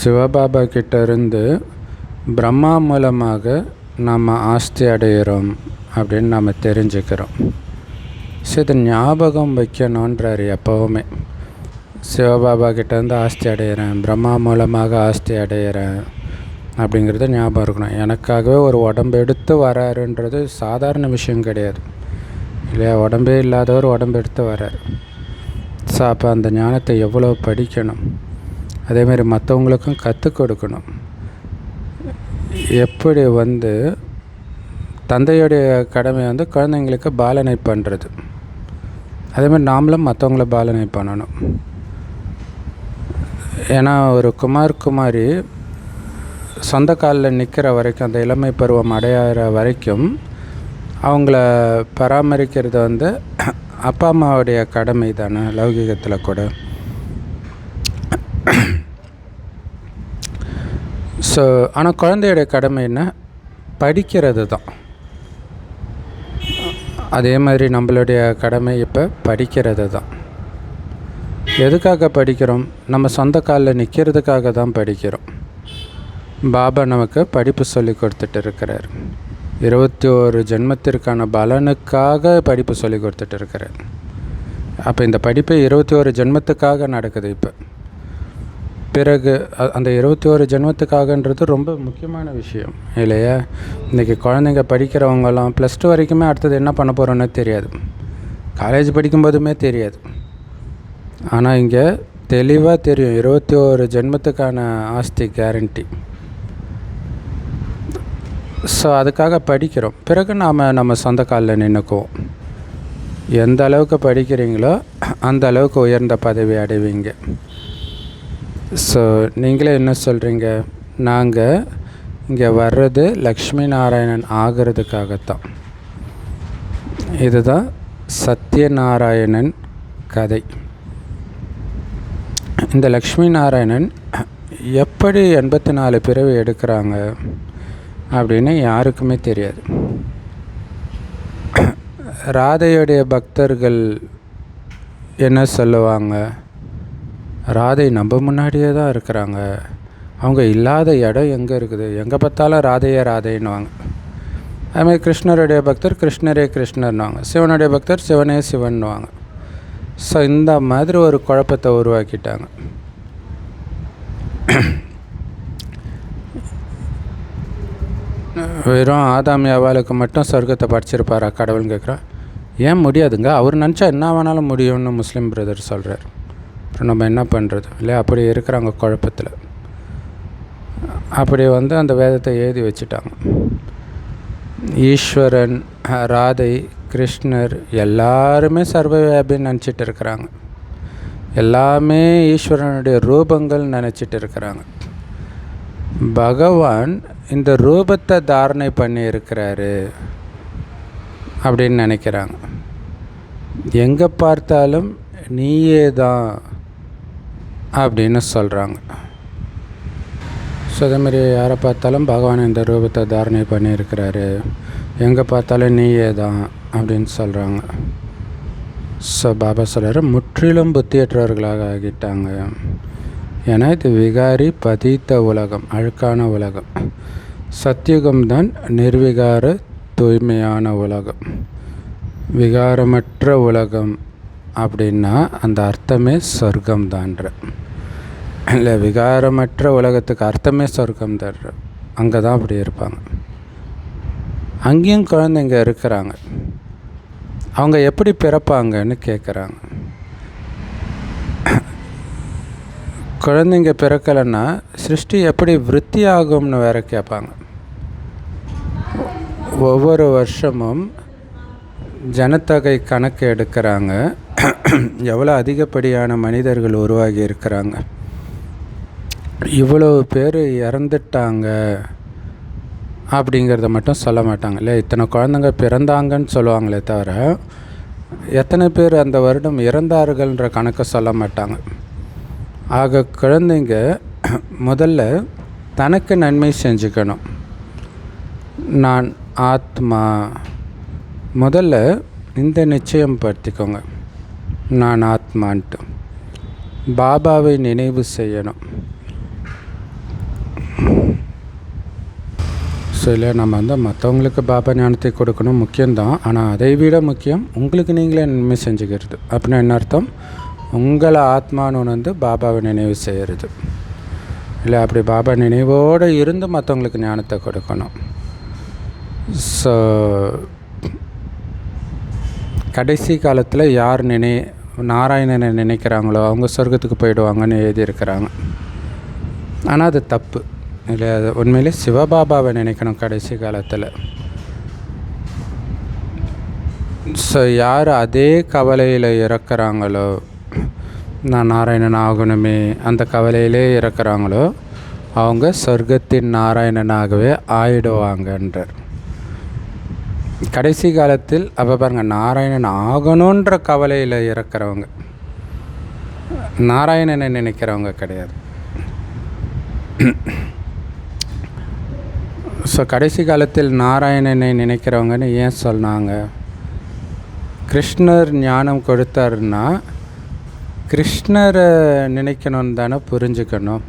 சிவபாபா கிட்டேருந்து பிரம்மா மூலமாக நம்ம ஆஸ்தி அடைகிறோம் அப்படின்னு நம்ம தெரிஞ்சுக்கிறோம். ஸோ இதை ஞாபகம் வைக்கணுன்றார் எப்போவுமே. சிவபாபா கிட்டேருந்து ஆஸ்தி அடைகிறேன், பிரம்மா மூலமாக ஆஸ்தி அடைகிறேன் அப்படிங்கிறத ஞாபகம் இருக்கணும். எனக்காகவே ஒரு உடம்பு எடுத்து வராருன்றது சாதாரண விஷயம் கிடையாது இல்லையா. உடம்பே இல்லாதவர் உடம்பு எடுத்து வரார். ஸோ அப்போ அந்த ஞானத்தை எவ்வளோ படிக்கணும், அதேமாதிரி மற்றவங்களுக்கும் கற்றுக் கொடுக்கணும். எப்படி தந்தையுடைய கடமை குழந்தைங்களுக்கு பாலனை பண்ணுறது, அதேமாதிரி நாமளும் மற்றவங்கள பாலனை பண்ணணும். ஏன்னா ஒரு குமாரி சொந்த காலில் நிற்கிற வரைக்கும், அந்த இளமை பருவம் அடையாற வரைக்கும் அவங்கள பராமரிக்கிறது அப்பா அம்மாவுடைய கடமை தானே லௌகீகத்தில் கூட. ஸோ ஆனால் குழந்தையுடைய கடமை என்ன? படிக்கிறது தான். அதே மாதிரி நம்மளுடைய கடமை இப்போ படிக்கிறது தான். எதுக்காக படிக்கிறோம்? நம்ம சொந்த காலில் நிற்கிறதுக்காக தான் படிக்கிறோம். பாபா நமக்கு படிப்பு சொல்லி கொடுத்துட்டு இருக்கிறார். 21 ஜென்மத்திற்கான பலனுக்காக படிப்பு சொல்லி கொடுத்துட்டு இருக்கிறார். அப்போ இந்த படிப்பு 21 ஜென்மத்துக்காக நடக்குது. இப்போ பிறகு அந்த 21 ஜென்மத்துக்காகன்றது ரொம்ப முக்கியமான விஷயம் இல்லையா? இன்றைக்கி குழந்தைங்க படிக்கிறவங்கலாம் +2 வரைக்குமே அடுத்தது என்ன பண்ண போகிறோன்னே தெரியாது, காலேஜ் படிக்கும்போதுமே தெரியாது. ஆனால் இங்கே தெளிவாக தெரியும், 21 ஜென்மத்துக்கான ஆஸ்தி கேரண்டி. ஸோ அதுக்காக படிக்கிறோம். பிறகு நம்ம சொந்த காலில் நின்றுக்குவோம். எந்த அளவுக்கு படிக்கிறீங்களோ அந்த அளவுக்கு உயர்ந்த பதவி அடைவீங்க. ஸோ நீங்களே என்ன சொல்கிறீங்க? நாங்கள் இங்கே வர்றது லக்ஷ்மி நாராயணன் ஆகிறதுக்காகத்தான். இதுதான் சத்யநாராயணன் கதை. இந்த லக்ஷ்மி நாராயணன் எப்படி 84 பிறவி எடுக்கிறாங்க அப்படின்னு யாருக்குமே தெரியாது. ராதையுடைய பக்தர்கள் என்ன சொல்லுவாங்க? ராதை நம்ம முன்னாடியே தான் இருக்கிறாங்க, அவங்க இல்லாத இடம் எங்கே இருக்குது, எங்கே பார்த்தாலும் ராதையே ராதைன்னுவாங்க. அதுமாதிரி கிருஷ்ணருடைய பக்தர் கிருஷ்ணரே கிருஷ்ணர்னுவாங்க, சிவனுடைய பக்தர் சிவனே சிவன்னுவாங்க. ஸோ இந்த மாதிரி ஒரு குழப்பத்தை உருவாக்கிட்டாங்க. வெறும் ஆதாம் ஏவாளுக்கு மட்டும் சொர்க்கத்தை படிச்சிருப்பாரா கடவுள்னு கேட்குறான். ஏன் முடியாதுங்க? அவர் நினச்சா என்ன வேணாலும் முடியும்னு முஸ்லீம் பிரதர் சொல்கிறார். அப்புறம் நம்ம என்ன பண்ணுறது இல்லையா? அப்படி இருக்கிறாங்க குழப்பத்தில். அப்படி அந்த வேதத்தை எழுதி வச்சுட்டாங்க. ஈஸ்வரன், ராதை, கிருஷ்ணர் எல்லாருமே சர்வவியாபின்னு நினச்சிட்டு இருக்கிறாங்க. எல்லாமே ஈஸ்வரனுடைய ரூபங்கள் நினச்சிட்டு இருக்கிறாங்க. பகவான் இந்த ரூபத்தை தாரணை பண்ணி இருக்கிறாரு அப்படின்னு நினைக்கிறாங்க. எங்கே பார்த்தாலும் நீயே தான் அப்படின்னு சொல்கிறாங்க. ஸோ அதேமாதிரி யாரை பார்த்தாலும் பகவான் இந்த ரூபத்தை தாரணை பண்ணியிருக்கிறாரு, எங்கே பார்த்தாலும் நீயே தான் அப்படின்னு சொல்கிறாங்க. ஸோ பாபா சொல்கிறார், முற்றிலும் புத்தியற்றவர்களாக ஆகிட்டாங்க. ஏன்னா இது விகாரி பதித்த உலகம், அழுக்கான உலகம். சத்தியுகம்தான் நிர்விகார தூய்மையான உலகம். விகாரமற்ற உலகம் அப்படின்னா அந்த அர்த்தமே சொர்க்கம்தான்ற இல்லை, விகாரமற்ற உலகத்துக்கு அர்த்தமே சொர்க்கம் தர்ற. அங்கே தான் அப்படி இருப்பாங்க. அங்கேயும் குழந்தைங்க இருக்கிறாங்க. அவங்க எப்படி பிறப்பாங்கன்னு கேட்குறாங்க. குழந்தைங்க பிறக்கலைன்னா சிருஷ்டி எப்படி விருத்தி ஆகும்னு வேற கேட்பாங்க. ஒவ்வொரு வருஷமும் ஜனத்தொகை கணக்கு எடுக்கிறாங்க, எவ்வளோ அதிகப்படியான மனிதர்கள் உருவாகி இருக்கிறாங்க, இவ்வளவு பேர் இறந்துட்டாங்க அப்படிங்கிறத மட்டும் சொல்ல மாட்டாங்க இல்லை. இத்தனை குழந்தைங்க பிறந்தாங்கன்னு சொல்லுவாங்களே தவிர எத்தனை பேர் அந்த வருடம் இறந்தார்கள்ன்ற கணக்கை சொல்ல மாட்டாங்க. ஆக குழந்தைங்க முதல்ல தனக்கு நன்மை செஞ்சுக்கணும். நான் ஆத்மா, முதல்ல இந்த நிச்சயம் படுத்திக்கோங்க, நான் ஆத்மான்ட்டு. பாபாவை நினைவு செய்யணும். ஸோ இல்லை, நம்ம மற்றவங்களுக்கு பாபா ஞானத்தை கொடுக்கணும், முக்கியம்தான். ஆனால் அதை விட முக்கியம் உங்களுக்கு நீங்களே நன்மை செஞ்சுக்கிறது. அப்படின்னா என்ன அர்த்தம்? உங்களை ஆத்மான்னு உணர்ந்து பாபாவை நினைவு செய்கிறது இல்லை. அப்படி பாபா நினைவோடு இருந்து மற்றவங்களுக்கு ஞானத்தை கொடுக்கணும். ஸோ கடைசி காலத்தில் யார் நாராயணனை நினைக்கிறாங்களோ அவங்க சொர்க்கத்துக்கு போயிடுவாங்கன்னு எழுதியிருக்கிறாங்க. ஆனால் அது தப்பு இல்லை. அது உண்மையிலே சிவபாபாவை நினைக்கணும் கடைசி காலத்தில். ஸோ யார் அதே கவலையில் இறக்குறாங்களோ, நான் நாராயணன் ஆகணுமே அந்த கவலையிலே இறக்குறாங்களோ, அவங்க சொர்க்கத்தின் நாராயணனாகவே ஆயிடுவாங்கன்றார். கடைசி காலத்தில் அப்போ பாருங்கள், நாராயணன் ஆகணுன்ற கவலையில் இறக்குறவங்க நாராயணனை நினைக்கிறவங்க கிடையாது. ஸோ கடைசி காலத்தில் நாராயணனை நினைக்கிறவங்கன்னு ஏன் சொன்னாங்க? கிருஷ்ணர் ஞானம் கொடுத்தாருன்னா கிருஷ்ணரை நினைக்கணும்னு தானே புரிஞ்சுக்கணும்.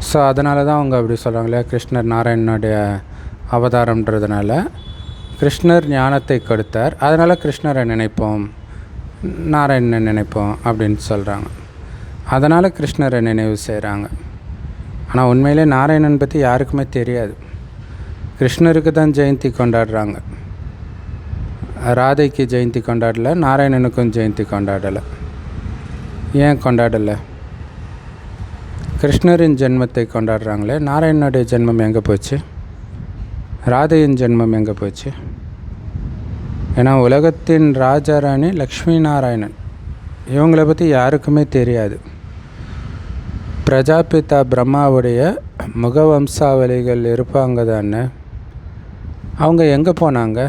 ஸோ அதனால தான் அவங்க அப்படி சொல்கிறாங்களே, கிருஷ்ணர் நாராயணனுடைய அவதாரம்ன்றதுனால கிருஷ்ணர் ஞானத்தை கொடுத்தார், அதனால் கிருஷ்ணரை நினைப்போம், நாராயணனை நினைப்போம் அப்படின்னு சொல்கிறாங்க. அதனால் கிருஷ்ணரை நினைவு செய்கிறாங்க. ஆனால் உண்மையிலே நாராயணன் பற்றி யாருக்குமே தெரியாது. கிருஷ்ணருக்கு தான் ஜெயந்தி கொண்டாடுறாங்க, ராதைக்கு ஜெயந்தி கொண்டாடலை, நாராயணனுக்கும் ஜெயந்தி கொண்டாடலை. ஏன் கொண்டாடலை? கிருஷ்ணரின் ஜென்மத்தை கொண்டாடுறாங்களே, நாராயணனுடைய ஜென்மம் எங்கே போச்சு? ராதையின் ஜென்மம் எங்கே போச்சு? ஏன்னா உலகத்தின் ராஜாராணி லக்ஷ்மி நாராயணன், இவங்களை பற்றி யாருக்குமே தெரியாது. பிரஜாபிதா பிரம்மாவுடைய முகவம்சாவளிகள் இருப்பாங்க தானே, அவங்க எங்கே போனாங்க?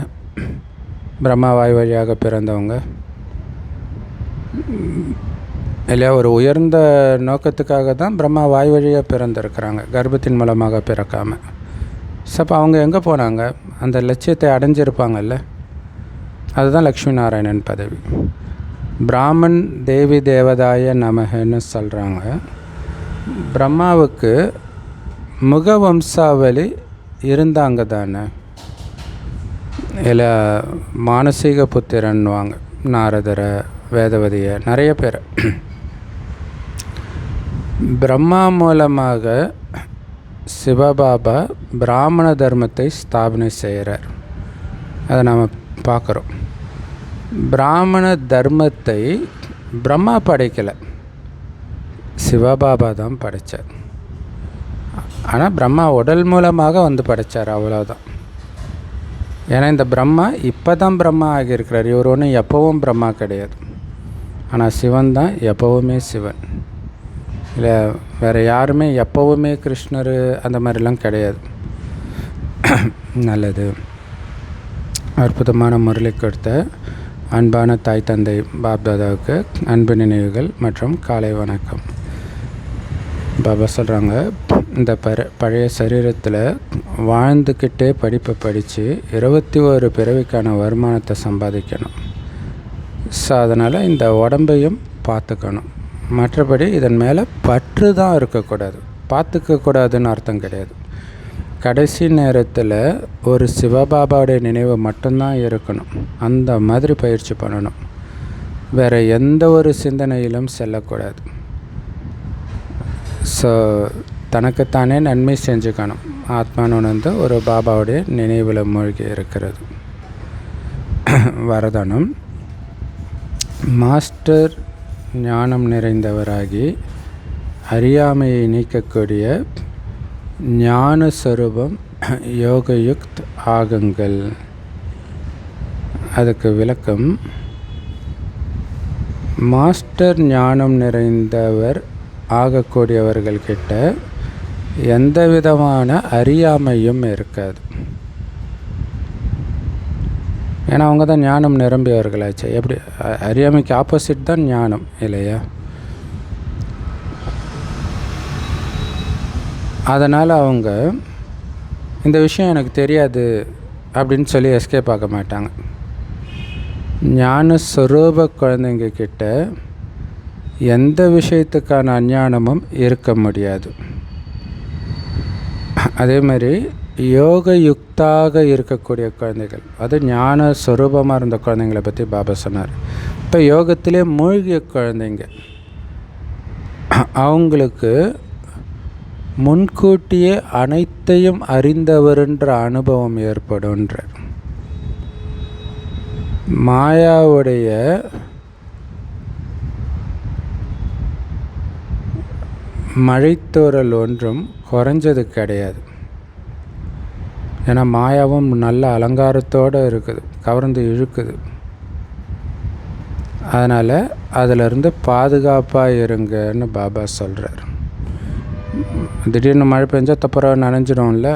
பிரம்மா வாய் வழியாக பிறந்தவங்க இல்லையா? ஒரு உயர்ந்த நோக்கத்துக்காக தான் பிரம்மா வாய் வழியாக பிறந்திருக்கிறாங்க, கர்ப்பத்தின் மூலமாக பிறக்காமல். ஸோ அப்போ அவங்க எங்கே போனாங்க? அந்த லட்சியத்தை அடைஞ்சிருப்பாங்கல்ல, அதுதான் லக்ஷ்மி நாராயணன் பதவி. பிராமன் தேவி தேவதாய நமகன்னு சொல்கிறாங்க. பிரம்மாவுக்கு முகவம்சாவளி இருந்தாங்க தானே, இல்லை மானசீக புத்திரன்வாங்க, நாரதரை, வேதவதியை, நிறைய பேர். பிரம்மா மூலமாக சிவபாபா பிராமண தர்மத்தை ஸ்தாபனை செய்கிறார். அதை நாம் பார்க்குறோம். பிராமண தர்மத்தை பிரம்மா படைக்கலை, சிவபாபா தான் படைத்தார். ஆனால் பிரம்மா உடல் மூலமாக வந்து படைத்தார், அவ்வளோதான். ஏன்னா இந்த பிரம்மா இப்போ தான் பிரம்மா ஆகியிருக்கிறார். இவர் ஒன்றும் எப்போவும் பிரம்மா கிடையாது. ஆனால் சிவன் தான் எப்போவுமே சிவன், இல்லை வேறு யாருமே எப்போவுமே கிருஷ்ணர் அந்த மாதிரிலாம் கிடையாது. நல்லது. அற்புதமான முரளி கொடுத்த அன்பான தாய் தந்தை பாப்தாதாவுக்கு அன்பு நினைவுகள் மற்றும் காலை வணக்கம். பாபா சொல்கிறாங்க, இந்த பழைய சரீரத்தில் வாழ்ந்துக்கிட்டே படிப்பை படித்து 21 பிறவிக்கான வருமானத்தை சம்பாதிக்கணும். ஸோ அதனால் இந்த உடம்பையும் பார்த்துக்கணும். மற்றபடி இதன் மேலே பற்று தான் இருக்கக்கூடாது. பார்த்துக்கக்கூடாதுன்னு அர்த்தம் கிடையாது. கடைசி நேரத்தில் ஒரு சிவபாபாவுடைய நினைவு மட்டும்தான் இருக்கணும். அந்த மாதிரி பயிற்சி பண்ணணும். வேறு எந்த ஒரு சிந்தனையிலும் செல்லக்கூடாது. ஸோ தனக்குத்தானே நன்மை செஞ்சுக்கணும். ஆத்மான்னு உணர்ந்து ஒரு பாபாவுடைய நினைவில் மூழ்கி இருக்கிறது. வரதானம். மாஸ்டர் ஞானம் நிறைந்தவராகி அறியாமையை நீக்கக்கூடிய ஞான ஸ்வரூபம் யோகயுக்த் ஆகுங்கள். அதுக்கு விளக்கம், மாஸ்டர் ஞானம் நிறைந்தவர் ஆகக்கூடியவர்கள்கிட்ட எந்த விதமான அறியாமையும் இருக்காது. ஏன்னா அவங்க தான் ஞானம் நிரம்பியவர்களாச்சு. எப்படி அறியாமைக்கு ஆப்போசிட் தான் ஞானம், இல்லையா? அதனால் அவங்க இந்த விஷயம் எனக்கு தெரியாது அப்படின்னு சொல்லி எஸ்கேப் ஆக மாட்டாங்க. ஞான ஸ்வரூப குழந்தைங்க கிட்ட எந்த விஷயத்துக்கான அஞ்ஞானமும் இருக்க முடியாது. அதே மாதிரி யோக யுக்தாக இருக்கக்கூடிய குழந்தைகள், அது ஞான ஸ்வரூபமாக இருந்த குழந்தைங்களை பற்றி பாபா சொன்னார். இப்போ யோகத்திலே மூழ்கிய குழந்தைங்க, அவங்களுக்கு முன்கூட்டியே அனைத்தையும் அறிந்தவர்ன்ற அனுபவம் ஏற்படும்ன்ற. மாயாவுடைய மழைத்தூறல் ஒன்றும் குறைஞ்சது கிடையாது. ஏன்னா மாயாவும் நல்ல அலங்காரத்தோடு இருக்குது, கவர்ந்து இழுக்குது. அதனால் அதிலிருந்து பாதுகாப்பாக இருங்கன்னு பாபா சொல்கிறார். திடீர்னு மழை பெஞ்சால் தப்புறம் நனைஞ்சிடும்ல,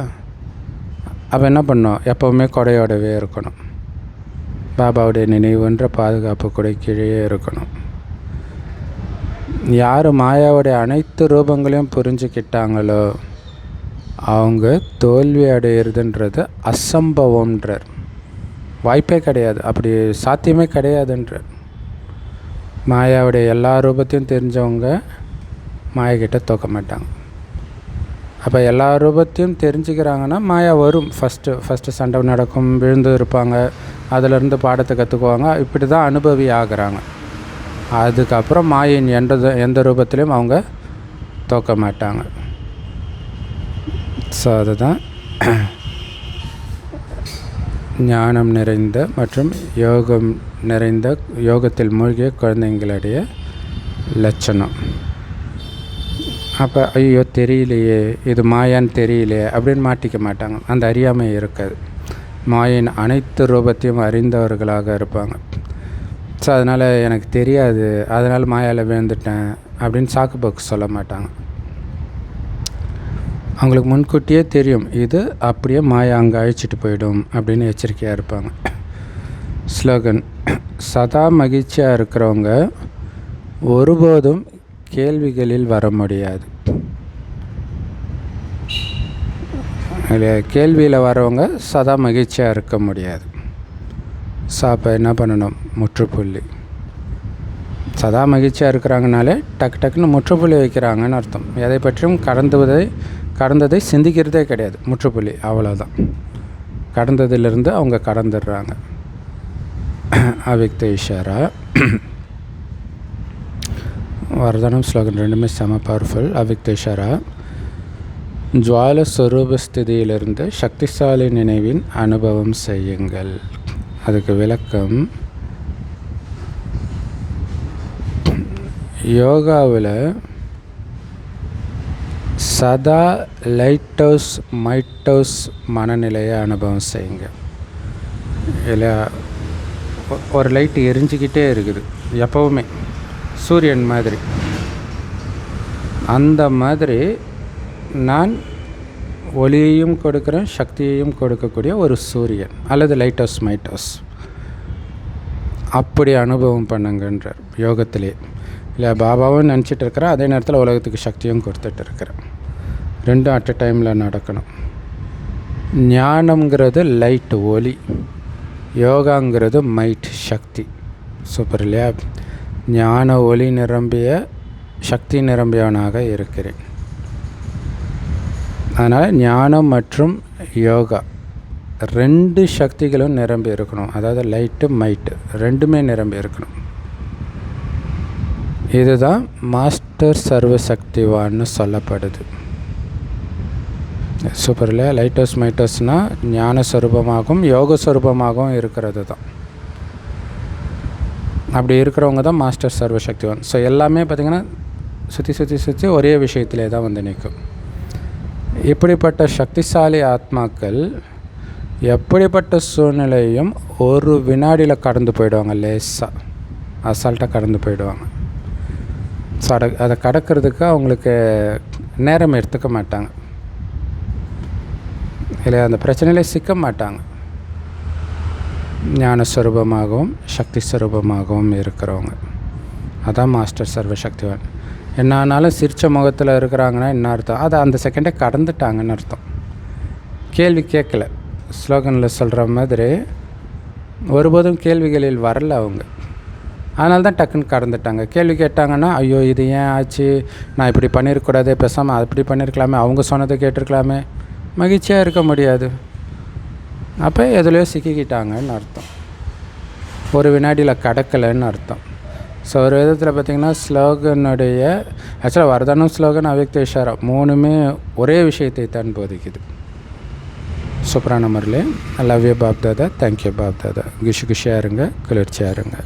அப்போ என்ன பண்ணோம்? எப்போவுமே கொடையோடவே இருக்கணும். பாபாவுடைய நினைவுன்ற பாதுகாப்பு கொடை கீழே இருக்கணும். யார் மாயாவுடைய அனைத்து ரூபங்களையும் புரிஞ்சுக்கிட்டாங்களோ அவங்க தோல்வி அடையிறதுன்றது அசம்பவம்ன்றார். வாய்ப்பே கிடையாது, அப்படி சாத்தியமே கிடையாதுன்றார். மாயாவுடைய எல்லா ரூபத்தையும் தெரிஞ்சவங்க மாயக்கிட்ட தோக்க மாட்டாங்க. அப்போ எல்லா ரூபத்தையும் தெரிஞ்சுக்கிறாங்கன்னா மாயா வரும். ஃபஸ்ட்டு சண்டை நடக்கும், விழுந்து இருப்பாங்க, அதிலிருந்து பாடத்தை கற்றுக்குவாங்க. இப்படி தான் அனுபவி ஆகிறாங்க. அதுக்கப்புறம் மாயின் எந்த ரூபத்திலையும் அவங்க தோக்க மாட்டாங்க. ஸோ அதுதான் ஞானம் நிறைந்த மற்றும் யோகத்தில் மூழ்கிய குழந்தைங்களுடைய லட்சணம். அப்போ ஐயோ தெரியலையே, இது மாயான்னு தெரியலையே அப்படின்னு மாட்டிக்க மாட்டாங்க. அந்த அறியாமை இருக்காது. மாயின் அனைத்து ரூபத்தையும் அறிந்தவர்களாக இருப்பாங்க. ஸோ அதனால் எனக்கு தெரியாது, அதனால் மாயாவில் விழுந்துட்டேன் அப்படின்னு சாக்கு போக்கு சொல்ல மாட்டாங்க. அவங்களுக்கு முன்கூட்டியே தெரியும் இது அப்படியே மாயா அங்கே அழிச்சிட்டு போயிடும் அப்படின்னு எச்சரிக்கையாக இருப்பாங்க. ஸ்லோகன்: சதா மகிழ்ச்சியாக இருக்கிறவங்க ஒருபோதும் கேள்விகளில் வர முடியாது. கேள்வியில் வரவங்க சதா மகிழ்ச்சியாக இருக்க முடியாது. ஸோ அப்போ என்ன பண்ணணும்? முற்றுப்புள்ளி. சதா மகிழ்ச்சியாக இருக்கிறாங்கனாலே டக்குன்னு முற்றுப்புள்ளி வைக்கிறாங்கன்னு அர்த்தம். எதை பற்றியும் கடந்ததை சிந்திக்கிறதே கிடையாது. முற்றுப்புள்ளி, அவ்வளோதான். கடந்ததிலிருந்து அவங்க கடந்துடுறாங்க. அவ்யக்த இஷாரா. வரதானம் ஸ்லோகன் ரெண்டுமே செம பவர்ஃபுல். அவ்யக்த இஷாரா: ஜுவால ஸ்வரூப ஸ்திதியிலிருந்து சக்திசாலி நினைவின் அனுபவம் செய்யுங்கள். அதுக்கு விளக்கம்: யோகாவில் சதா லைட் ஹவுஸ் மைட் ஹவுஸ் மனநிலையை அனுபவம் செய்யுங்க. இல்லை, ஒரு லைட்டு எரிஞ்சிக்கிட்டே இருக்குது எப்போவுமே, சூரியன் மாதிரி. அந்த மாதிரி நான் ஒளியையும் கொடுக்குறேன், சக்தியையும் கொடுக்கக்கூடிய ஒரு சூரியன் அல்லது லைட் ஹவுஸ் மைட் ஹவுஸ். அப்படி அனுபவம் பண்ணுங்கன்றார் யோகத்திலே. இல்லை, பாபாவும் நினச்சிட்டு இருக்கிறேன், அதே நேரத்தில் உலகத்துக்கு சக்தியும் கொடுத்துட்டு இருக்கிறேன். ரெண்டும் அட் அ டைமில் நடக்கணும். ஞானம்ங்கிறது லைட், ஒளி. யோகாங்கிறது மைட், சக்தி. சூப்பர் இல்லையா? ஞான ஒளி நிரம்பிய சக்தி நிரம்பியவனாக இருக்கிறேன். அதனால் ஞானம் மற்றும் யோகா ரெண்டு சக்திகளும் நிரம்பி இருக்கணும். அதாவது லைட்டு மைட்டு ரெண்டுமே நிரம்பி இருக்கணும். இதுதான் மாஸ்டர் சர்வசக்திவான்னு சொல்லப்படுது. சூப்பர் இல்லையா? லைட் ஹவுஸ் மைட் ஹவுஸ்னால் ஞான ஸ்வரூபமாகவும் யோக ஸ்வரூபமாகவும் இருக்கிறது தான். அப்படி இருக்கிறவங்க தான் மாஸ்டர் சர்வசக்திவான். ஸோ எல்லாமே பார்த்திங்கன்னா சுற்றி ஒரே விஷயத்திலே தான் வந்து நிற்கும். இப்படிப்பட்ட சக்திசாலி ஆத்மாக்கள் எப்படிப்பட்ட சூழ்நிலையும் ஒரு வினாடியில் கடந்து போயிடுவாங்க. லேசாக அசால்ட்டாக கடந்து போயிடுவாங்க. ஸோ அதை கடக்கிறதுக்கு அவங்களுக்கு நேரம் எடுத்துக்க மாட்டாங்க. இல்லை, அந்த பிரச்சனையிலே சிக்க மாட்டாங்க. ஞானஸ்வரூபமாகவும் சக்தி ஸ்வரூபமாகவும் இருக்கிறவங்க அதான் மாஸ்டர் சர்வசக்திவான். என்ன ஆனாலும் சிரித்த முகத்தில் இருக்கிறாங்கன்னா என்ன அர்த்தம்? அதை அந்த செகண்டே கடந்துட்டாங்கன்னு அர்த்தம். கேள்வி கேட்கல. ஸ்லோகனில் சொல்கிற மாதிரி ஒருபோதும் கேள்விகளில் வரல அவங்க. அதனால தான் டக்குன்னு கடந்துட்டாங்க. கேள்வி கேட்டாங்கன்னா ஐயோ இது ஏன் ஆச்சு, நான் இப்படி பண்ணியிருக்கக்கூடாது, பேசாமல் அப்படி பண்ணியிருக்கலாமே, அவங்க சொன்னதை கேட்டிருக்கலாமே, மகிழ்ச்சியாக இருக்க முடியாது. அப்போ எதுலையோ சிக்கிக்கிட்டாங்கன்னு அர்த்தம். ஒரு வினாடியில் கடக்கலைன்னு அர்த்தம். ஸோ ஒரு விதத்தில் பார்த்திங்கன்னா ஸ்லோகனுடைய ஆக்சுவலாக வரதானம் ஸ்லோகன் அவ்யக்த இஷாரா மூணுமே ஒரே விஷயத்தை தான் போதிக்குது. சூப்பரான முறையில். I love you Bap Dada. Thank you Bap Dada. குஷியாக இருங்க, குளிர்ச்சியாக இருங்க.